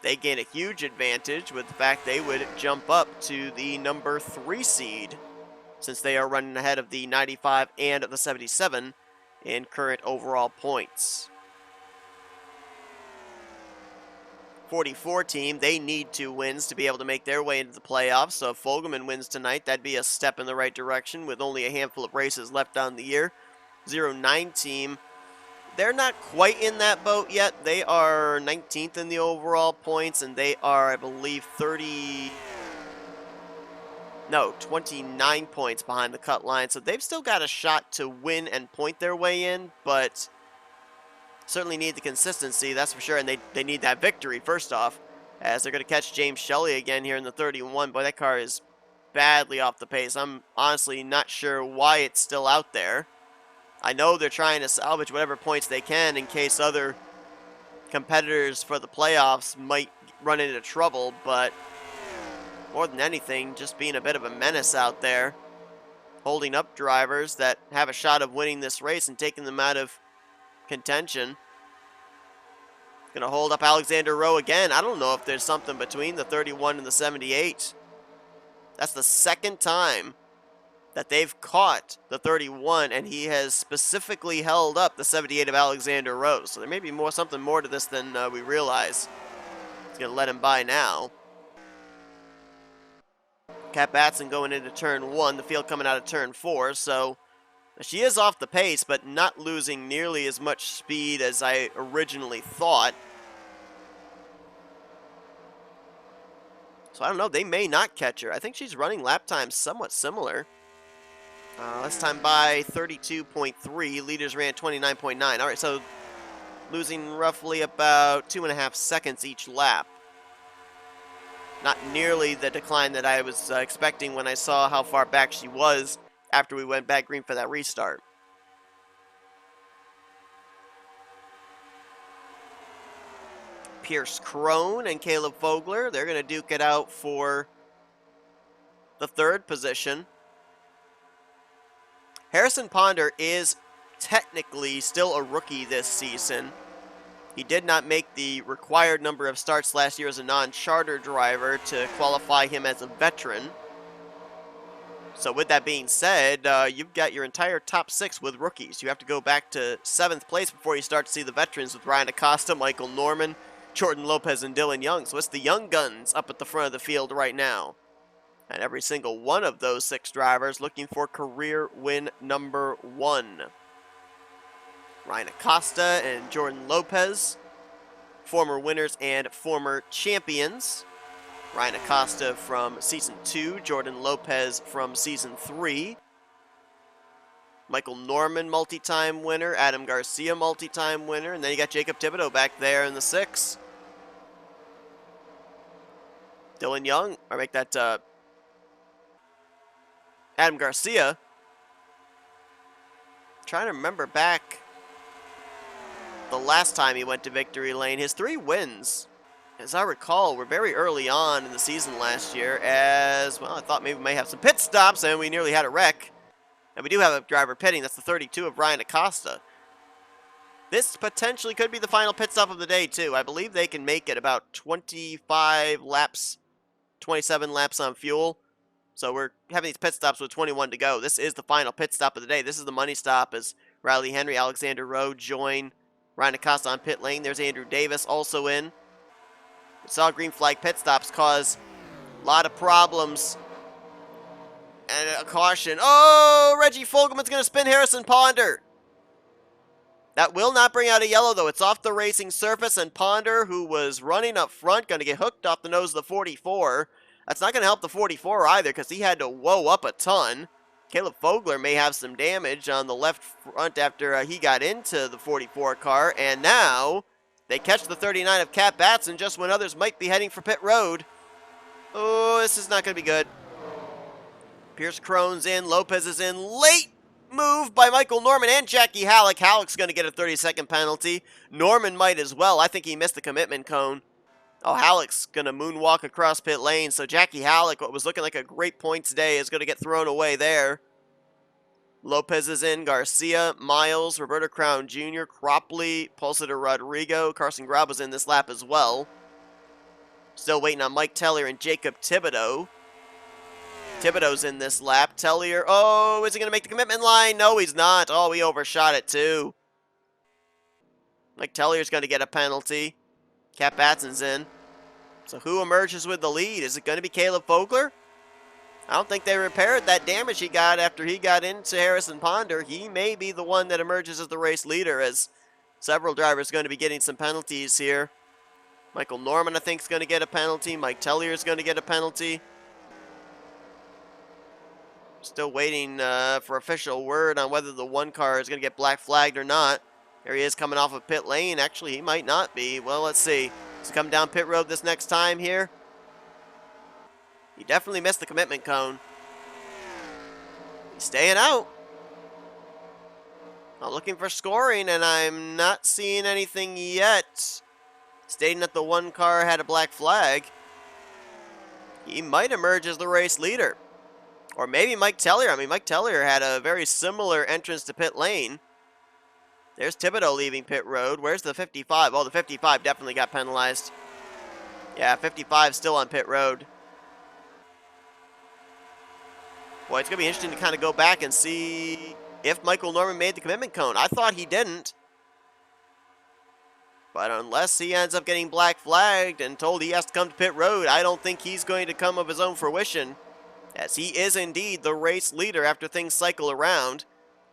they gain a huge advantage with the fact they would jump up to the number 3 seed, since they are running ahead of the 95 and the 77 in current overall points. 44 team, they need 2 wins to be able to make their way into the playoffs. So if Fogelman wins tonight, that'd be a step in the right direction with only a handful of races left on the year. 09 team, they're not quite in that boat yet. They are 19th in the overall points, and they are, I believe, 29 points behind the cut line. So they've still got a shot to win and point their way in, but certainly need the consistency, that's for sure, and they need that victory first off, as they're going to catch James Shelley again here in the 31. Boy, that car is badly off the pace. I'm honestly not sure why it's still out there. I know they're trying to salvage whatever points they can in case other competitors for the playoffs might run into trouble, but more than anything, just being a bit of a menace out there, holding up drivers that have a shot of winning this race and taking them out of contention. Going to hold up Alexander Rowe again. I don't know if there's something between the 31 and the 78. That's the second time that they've caught the 31, and he has specifically held up the 78 of Alexander Rowe. So there may be something more to this than we realize. He's going to let him by now. Kat Batson going into turn 1, the field coming out of turn 4, so she is off the pace, but not losing nearly as much speed as I originally thought. So I don't know, they may not catch her. I think she's running lap times somewhat similar. Last time by 32.3, leaders ran 29.9. All right, so losing roughly about 2.5 seconds each lap. Not nearly the decline that I was expecting when I saw how far back she was after we went back green for that restart. Pierce Crone and Caleb Fogler, they're going to duke it out for the 3rd position. Harrison Ponder is technically still a rookie this season. He did not make the required number of starts last year as a non-charter driver to qualify him as a veteran. So with that being said, you've got your entire top 6 with rookies. You have to go back to 7th place before you start to see the veterans with Ryan Acosta, Michael Norman, Jordan Lopez and Dylan Young. So it's the Young Guns up at the front of the field right now. And every single one of those 6 drivers looking for career win number 1. Ryan Acosta and Jordan Lopez, former winners and former champions. Ryan Acosta from Season 2, Jordan Lopez from Season 3. Michael Norman, multi-time winner. Adam Garcia, multi-time winner. And then you got Jacob Thibodeau back there in the 6. Dylan Young, or make that Adam Garcia. Trying to remember back the last time he went to victory lane. His 3 wins, as I recall, were very early on in the season last year, as, well, I thought maybe we may have some pit stops, and we nearly had a wreck. And we do have a driver pitting. That's the 32 of Ryan Acosta. This potentially could be the final pit stop of the day, too. I believe they can make it about 25 laps, 27 laps on fuel. So we're having these pit stops with 21 to go. This is the final pit stop of the day. This is the money stop as Riley Henry, Alexander Rowe join Ryan Acosta on pit lane. There's Andrew Davis also in. We saw green flag pit stops cause a lot of problems. And a caution. Oh, Reggie Fogelman's going to spin Harrison Ponder. That will not bring out a yellow, though. It's off the racing surface, and Ponder, who was running up front, going to get hooked off the nose of the 44. That's not going to help the 44 either, because he had to whoa up a ton. Caleb Fogler may have some damage on the left front after he got into the 44 car, and now they catch the 39 of Cat Batson just when others might be heading for pit road. Oh, this is not going to be good. Pierce Crone's in, Lopez is in, late move by Michael Norman and Jackie Halleck. Halleck's going to get a 30-second penalty. Norman might as well. I think he missed the commitment cone. Oh, Halleck's going to moonwalk across pit lane, so Jackie Halleck, what was looking like a great points day, is going to get thrown away there. Lopez is in, Garcia, Miles, Roberto Crown Jr., Cropley, Pulsiter Rodrigo, Carson Grab was in this lap as well. Still waiting on Mike Tellier and Jacob Thibodeau. Thibodeau's in this lap. Tellier, oh, is he going to make the commitment line? No, he's not. Oh, he overshot it too. Mike Tellier's going to get a penalty. Cat Batson's in. So who emerges with the lead? Is it going to be Caleb Fogler? I don't think they repaired that damage he got after he got into Harrison Ponder. He may be the one that emerges as the race leader, as several drivers are going to be getting some penalties here. Michael Norman, I think, is going to get a penalty. Mike Tellier is going to get a penalty. Still waiting for official word on whether the 1 car is going to get black flagged or not. There he is coming off of pit lane. Actually, he might not be. Well, let's see. Does he come down pit road this next time here? He definitely missed the commitment cone. He's staying out. I'm looking for scoring, and I'm not seeing anything yet stating that the 1 car had a black flag. He might emerge as the race leader. Or maybe Mike Tellier. I mean, Mike Tellier had a very similar entrance to pit lane. There's Thibodeau leaving pit road. Where's the 55? Oh, the 55 definitely got penalized. Yeah, 55 still on pit road. Boy, it's going to be interesting to kind of go back and see if Michael Norman made the commitment cone. I thought he didn't. But unless he ends up getting black flagged and told he has to come to pit road, I don't think he's going to come of his own fruition, as he is indeed the race leader after things cycle around.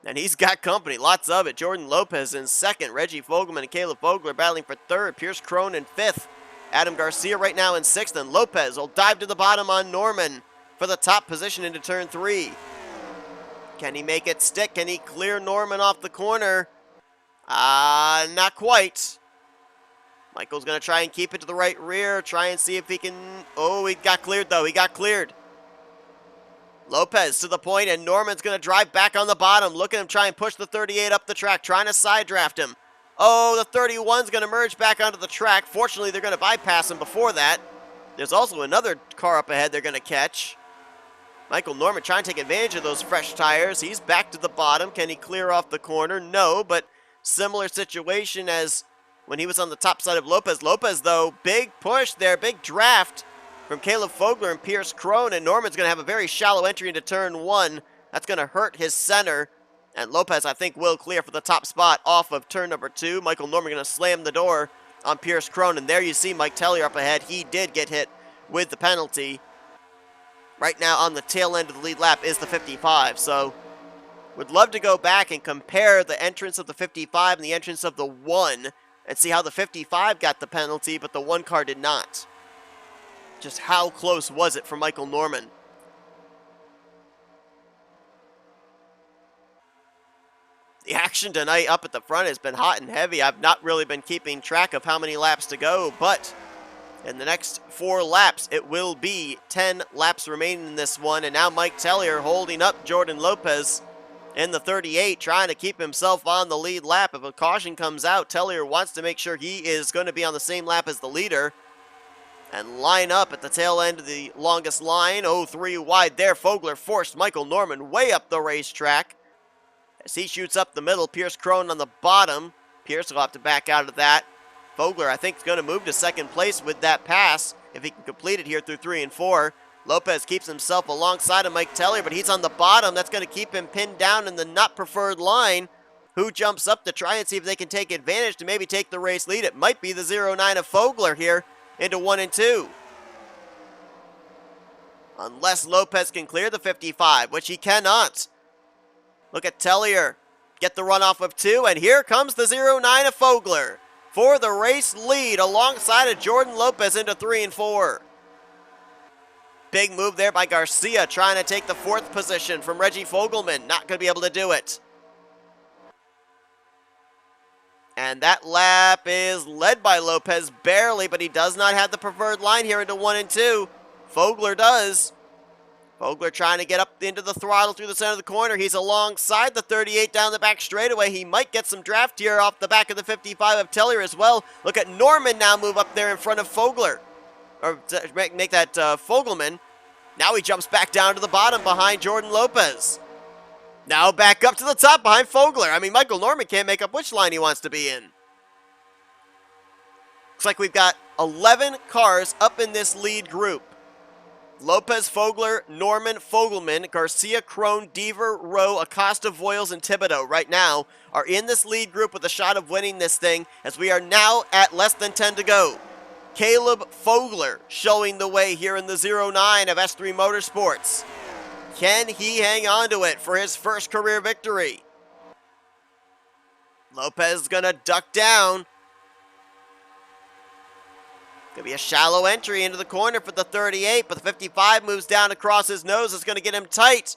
And he's got company, lots of it. Jordan Lopez in second, Reggie Fogelman and Caleb Fogler battling for third, Pierce Crone in fifth, Adam Garcia right now in sixth, and Lopez will dive to the bottom on Norman for the top position into turn 3. Can he make it stick? Can he clear Norman off the corner? Not quite. Michael's going to try and keep it to the right rear, try and see if he can... Oh, he got cleared, though. He got cleared. Lopez to the point, and Norman's going to drive back on the bottom. Look at him try and push the 38 up the track, trying to side draft him. Oh, the 31's going to merge back onto the track. Fortunately, they're going to bypass him before that. There's also another car up ahead they're going to catch. Michael Norman trying to take advantage of those fresh tires. He's back to the bottom. Can he clear off the corner? No, but similar situation as when he was on the top side of Lopez. Lopez, though, big push there, big draft from Caleb Fogler and Pierce Crone, and Norman's going to have a very shallow entry into turn 1. That's going to hurt his center, and Lopez, I think, will clear for the top spot off of turn number 2. Michael Norman going to slam the door on Pierce Cronin. There you see Mike Tellier up ahead. He did get hit with the penalty. Right now on the tail end of the lead lap is the 55, so would love to go back and compare the entrance of the 55 and the entrance of the 1 and see how the 55 got the penalty, but the 1 car did not. Just how close was it for Michael Norman? The action tonight up at the front has been hot and heavy. I've not really been keeping track of how many laps to go, but in the next 4 laps, it will be 10 laps remaining in this one. And now Mike Tellier holding up Jordan Lopez in the 38, trying to keep himself on the lead lap. If a caution comes out, Tellier wants to make sure he is going to be on the same lap as the leader and line up at the tail end of the longest line. 3 wide there. Fogler forced Michael Norman way up the racetrack as he shoots up the middle. Pierce Cronin on the bottom. Pierce will have to back out of that. Fogler, I think, is going to move to second place with that pass if he can complete it here through 3 and 4. Lopez keeps himself alongside of Mike Tellier, but he's on the bottom. That's going to keep him pinned down in the not preferred line. Who jumps up to try and see if they can take advantage to maybe take the race lead? It might be the 09 of Fogler here into 1 and 2. Unless Lopez can clear the 55, which he cannot. Look at Tellier get the runoff of 2, and here comes the 09 of Fogler for the race lead alongside of Jordan Lopez into 3 and 4. Big move there by Garcia, trying to take the 4th position from Reggie Fogelman. Not going to be able to do it. And that lap is led by Lopez barely, but he does not have the preferred line here into 1 and 2. Fogler does. Fogler trying to get up into the throttle through the center of the corner. He's alongside the 38 down the back straightaway. He might get some draft here off the back of the 55 of Tellier as well. Look at Norman now move up there in front of Fogler. Or make that Fogelman. Now he jumps back down to the bottom behind Jordan Lopez. Now back up to the top behind Fogler. I mean, Michael Norman can't make up which line he wants to be in. Looks like we've got 11 cars up in this lead group. Lopez, Fogler, Norman, Fogelman, Garcia, Crone, Deaver, Rowe, Acosta, Voiles, and Thibodeau right now are in this lead group with a shot of winning this thing, as we are now at less than 10 to go. Caleb Fogler showing the way here in the 09 of S3 Motorsports. Can he hang on to it for his first career victory? Lopez is going to duck down. Going to be a shallow entry into the corner for the 38, but the 55 moves down across his nose. It's going to get him tight.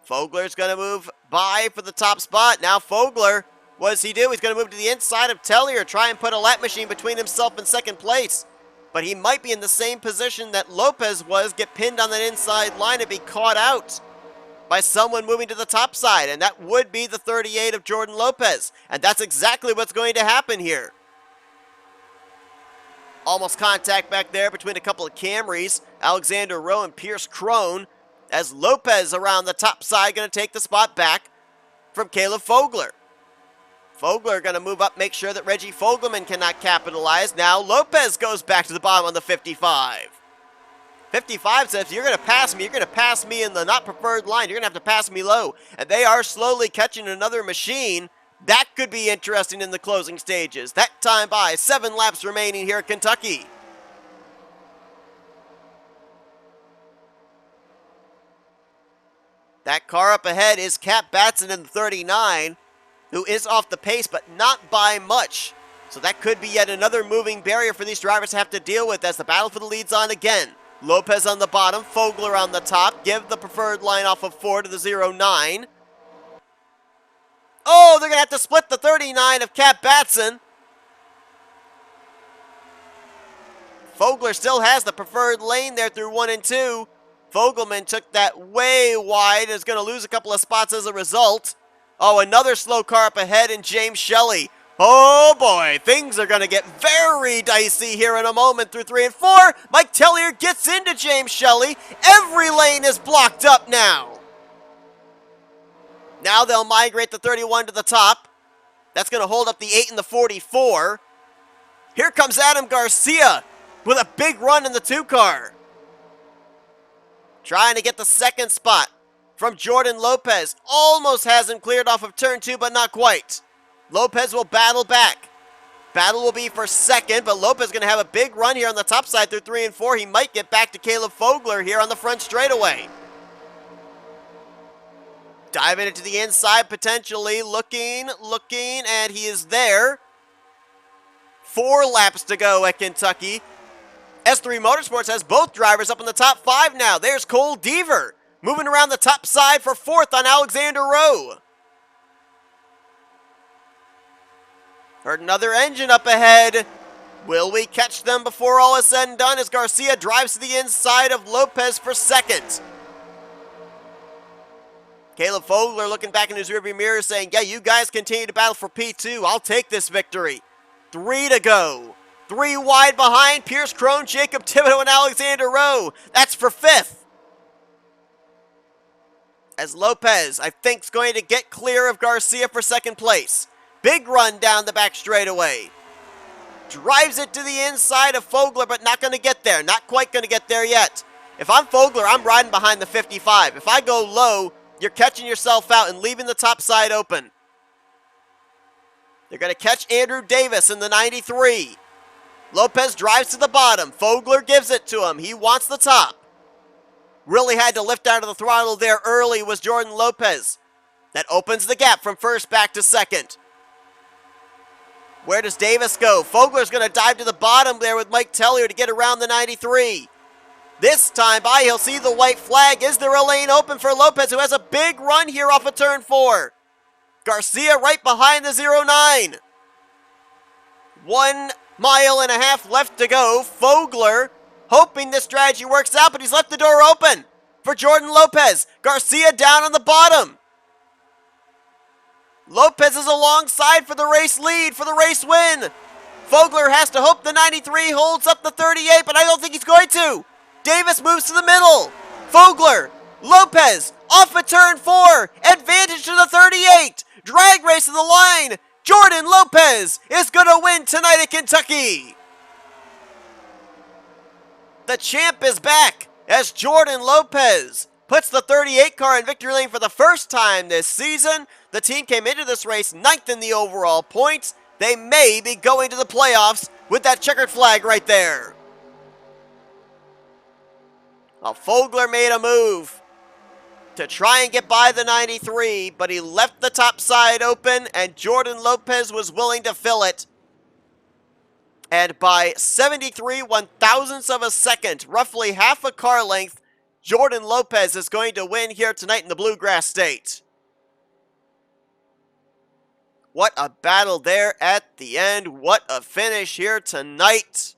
Fogler's going to move by for the top spot. Now Fogler, what does he do? He's going to move to the inside of Tellier, try and put a lap machine between himself and second place. But he might be in the same position that Lopez was, get pinned on that inside line and be caught out by someone moving to the top side, and that would be the 38 of Jordan Lopez. And that's exactly what's going to happen here. Almost contact back there between a couple of Camrys, Alexander Rowe and Pierce Crone, as Lopez around the top side going to take the spot back from Caleb Fogler. Fogler going to move up, make sure that Reggie Fogelman cannot capitalize. Now Lopez goes back to the bottom on the 55. 55 says, you're going to pass me. You're going to pass me in the not preferred line. You're going to have to pass me low. And they are slowly catching another machine. That could be interesting in the closing stages. That time by 7 laps remaining here at Kentucky. That car up ahead is Cap Batson in the 39, who is off the pace, but not by much. So that could be yet another moving barrier for these drivers to have to deal with as the battle for the lead's on again. Lopez on the bottom, Fogler on the top. Give the preferred line off of 4 to the 09. Oh, they're going to have to split the 39 of Cap Batson. Fogler still has the preferred lane there through 1 and 2. Fogelman took that way wide and is going to lose a couple of spots as a result. Oh, another slow car up ahead in James Shelley. Oh boy, things are going to get very dicey here in a moment through 3 and 4. Mike Tellier gets into James Shelley. Every lane is blocked up now. Now they'll migrate the 31 to the top. That's going to hold up the 8 and the 44. Here comes Adam Garcia with a big run in the 2 car. Trying to get the second spot from Jordan Lopez. Almost has him cleared off of turn 2, but not quite. Lopez will battle back. Battle will be for second, but Lopez going to have a big run here on the top side through 3 and 4. He might get back to Caleb Fogler here on the front straightaway. Diving into the inside potentially, looking, and he is there. 4 laps to go at Kentucky. S3 Motorsports has both drivers up in the top 5 now. There's Cole Deaver moving around the top side for 4th on Alexander Rowe. Heard another engine up ahead. Will we catch them before all is said and done as Garcia drives to the inside of Lopez for 2nd? Caleb Fogler looking back in his rearview mirror saying, yeah, you guys continue to battle for P2. I'll take this victory. 3 to go. 3 wide behind Pierce Crone, Jacob Thibodeau, and Alexander Rowe. That's for 5th. As Lopez, I think, is going to get clear of Garcia for 2nd place. Big run down the back straightaway. Drives it to the inside of Fogler, but not going to get there. Not quite going to get there yet. If I'm Fogler, I'm riding behind the 55. If I go low, you're catching yourself out and leaving the top side open. They're going to catch Andrew Davis in the 93. Lopez drives to the bottom. Fogler gives it to him. He wants the top. Really had to lift out of the throttle there early was Jordan Lopez. That opens the gap from 1st back to 2nd. Where does Davis go? Fogler's going to dive to the bottom there with Mike Tellier to get around the 93. This time by, he'll see the white flag. Is there a lane open for Lopez, who has a big run here off of turn 4? Garcia right behind the 09. 1.5 miles left to go. Fogler hoping this strategy works out, but he's left the door open for Jordan Lopez. Garcia down on the bottom. Lopez is alongside for the race lead, for the race win. Fogler has to hope the 93 holds up the 38, but I don't think he's going to. Davis moves to the middle. Fogler, Lopez, off at turn 4. Advantage to the 38. Drag race to the line. Jordan Lopez is going to win tonight at Kentucky. The champ is back as Jordan Lopez puts the 38 car in victory lane for the first time this season. The team came into this race 9th in the overall points. They may be going to the playoffs with that checkered flag right there. Well, Fogler made a move to try and get by the 93, but he left the top side open, and Jordan Lopez was willing to fill it. And by 73 one-thousandths of a second, roughly half a car length, Jordan Lopez is going to win here tonight in the Bluegrass State. What a battle there at the end. What a finish here tonight.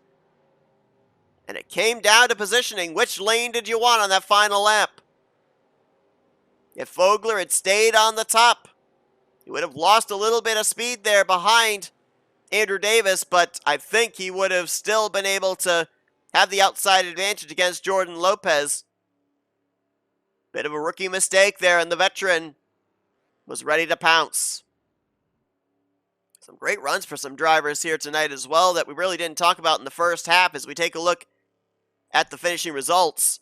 And it came down to positioning. Which lane did you want on that final lap? If Fogler had stayed on the top, he would have lost a little bit of speed there behind Andrew Davis, but I think he would have still been able to have the outside advantage against Jordan Lopez. Bit of a rookie mistake there, and the veteran was ready to pounce. Some great runs for some drivers here tonight as well that we really didn't talk about in the first half as we take a look at the finishing results.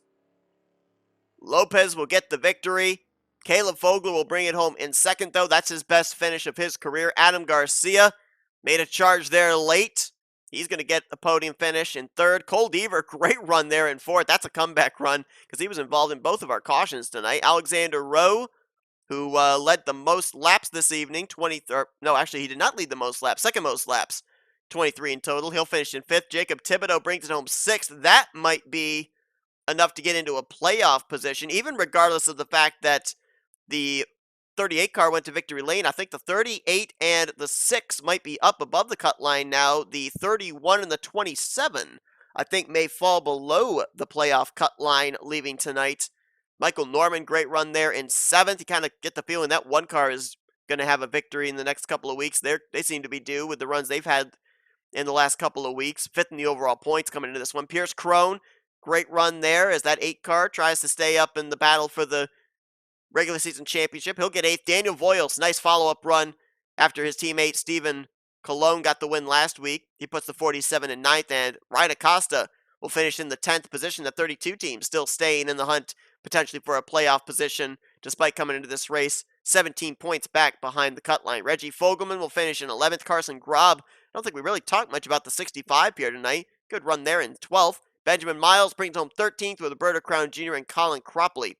Lopez will get the victory. Caleb Fogler will bring it home in 2nd, though. That's his best finish of his career. Adam Garcia made a charge there late. He's going to get a podium finish in 3rd. Cole Deaver, great run there in 4th. That's a comeback run because he was involved in both of our cautions tonight. Alexander Rowe, who led the most laps this evening, no, actually, he did not lead the most laps, 2nd most laps, 23 in total. He'll finish in 5th. Jacob Thibodeau brings it home 6th. That might be enough to get into a playoff position, even regardless of the fact that the 38 car went to victory lane. I think the 38 and the 6 might be up above the cut line now. The 31 and the 27, I think, may fall below the playoff cut line leaving tonight. Michael Norman, great run there in 7th. You kind of get the feeling that one car is going to have a victory in the next couple of weeks. They seem to be due with the runs they've had in the last couple of weeks. 5th in the overall points coming into this one. Pierce Crone, great run there as that 8 car tries to stay up in the battle for the regular season championship. He'll get 8th. Daniel Voyles, nice follow-up run after his teammate Stephen Colon got the win last week. He puts the 47 in 9th, and Ryan Acosta will finish in the 10th position. The 32 team still staying in the hunt potentially for a playoff position despite coming into this race 17 points back behind the cut line. Reggie Fogelman will finish in 11th. Carson Grob don't think we really talked much about the 65 here tonight. Good run there in 12th. Benjamin Miles brings home 13th with Roberto Crown Jr. and Colin Cropley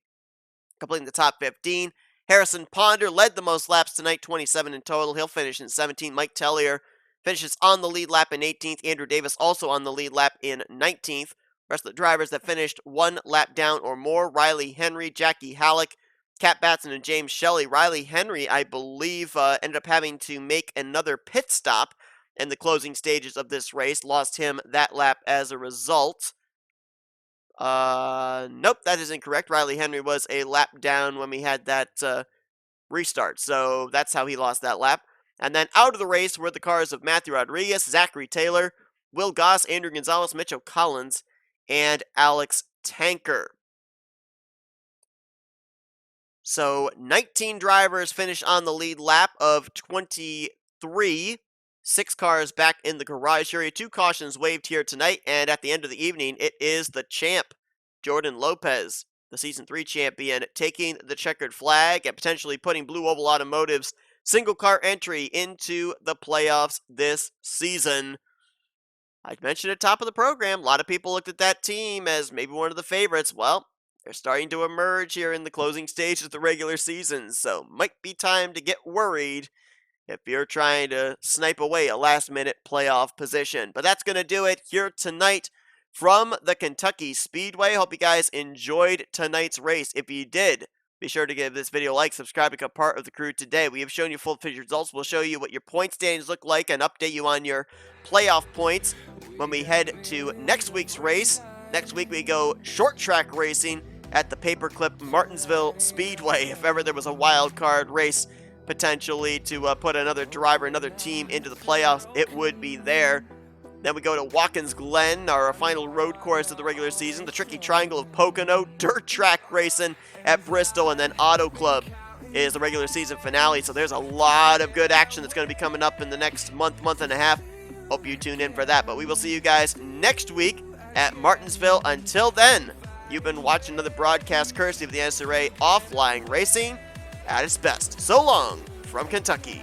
completing the top 15. Harrison Ponder led the most laps tonight, 27 in total. He'll finish in 17th. Mike Tellier finishes on the lead lap in 18th. Andrew Davis also on the lead lap in 19th. Rest of the drivers that finished one lap down or more: Riley Henry, Jackie Halleck, Cat Batson, and James Shelley. Riley Henry, I believe, ended up having to make another pit stop in the closing stages of this race. Lost him that lap as a result. Nope, that is incorrect. Riley Henry was a lap down when we had that restart, so that's how he lost that lap. And then out of the race were the cars of Matthew Rodriguez, Zachary Taylor, Will Goss, Andrew Gonzalez, Mitchell Collins, and Alex Tanker. So 19 drivers finish on the lead lap of 23. 6 cars back in the garage area. 2 cautions waived here tonight, and at the end of the evening, it is the champ, Jordan Lopez, the Season 3 champion, taking the checkered flag and potentially putting Blue Oval Automotive's single car entry into the playoffs this season. I mentioned at the top of the program, a lot of people looked at that team as maybe one of the favorites. Well, they're starting to emerge here in the closing stages of the regular season, so might be time to get worried if you're trying to snipe away a last-minute playoff position. But that's going to do it here tonight from the Kentucky Speedway. Hope you guys enjoyed tonight's race. If you did, be sure to give this video a like, subscribe, become part of the crew today. We have shown you full picture results. We'll show you what your point standings look like and update you on your playoff points when we head to next week's race. Next week we go short track racing at the Paperclip Martinsville Speedway. If ever there was a wild card race potentially to put another driver, another team into the playoffs, it would be there. Then we go to Watkins Glen, our final road course of the regular season, the Tricky Triangle of Pocono, dirt track racing at Bristol, and then Auto Club is the regular season finale. So there's a lot of good action that's going to be coming up in the next month and a half. Hope you tune in for that. But we will see you guys next week at Martinsville. Until then, you've been watching another broadcast courtesy of the NNSCRA Offline Racing at its best. So long from Kentucky.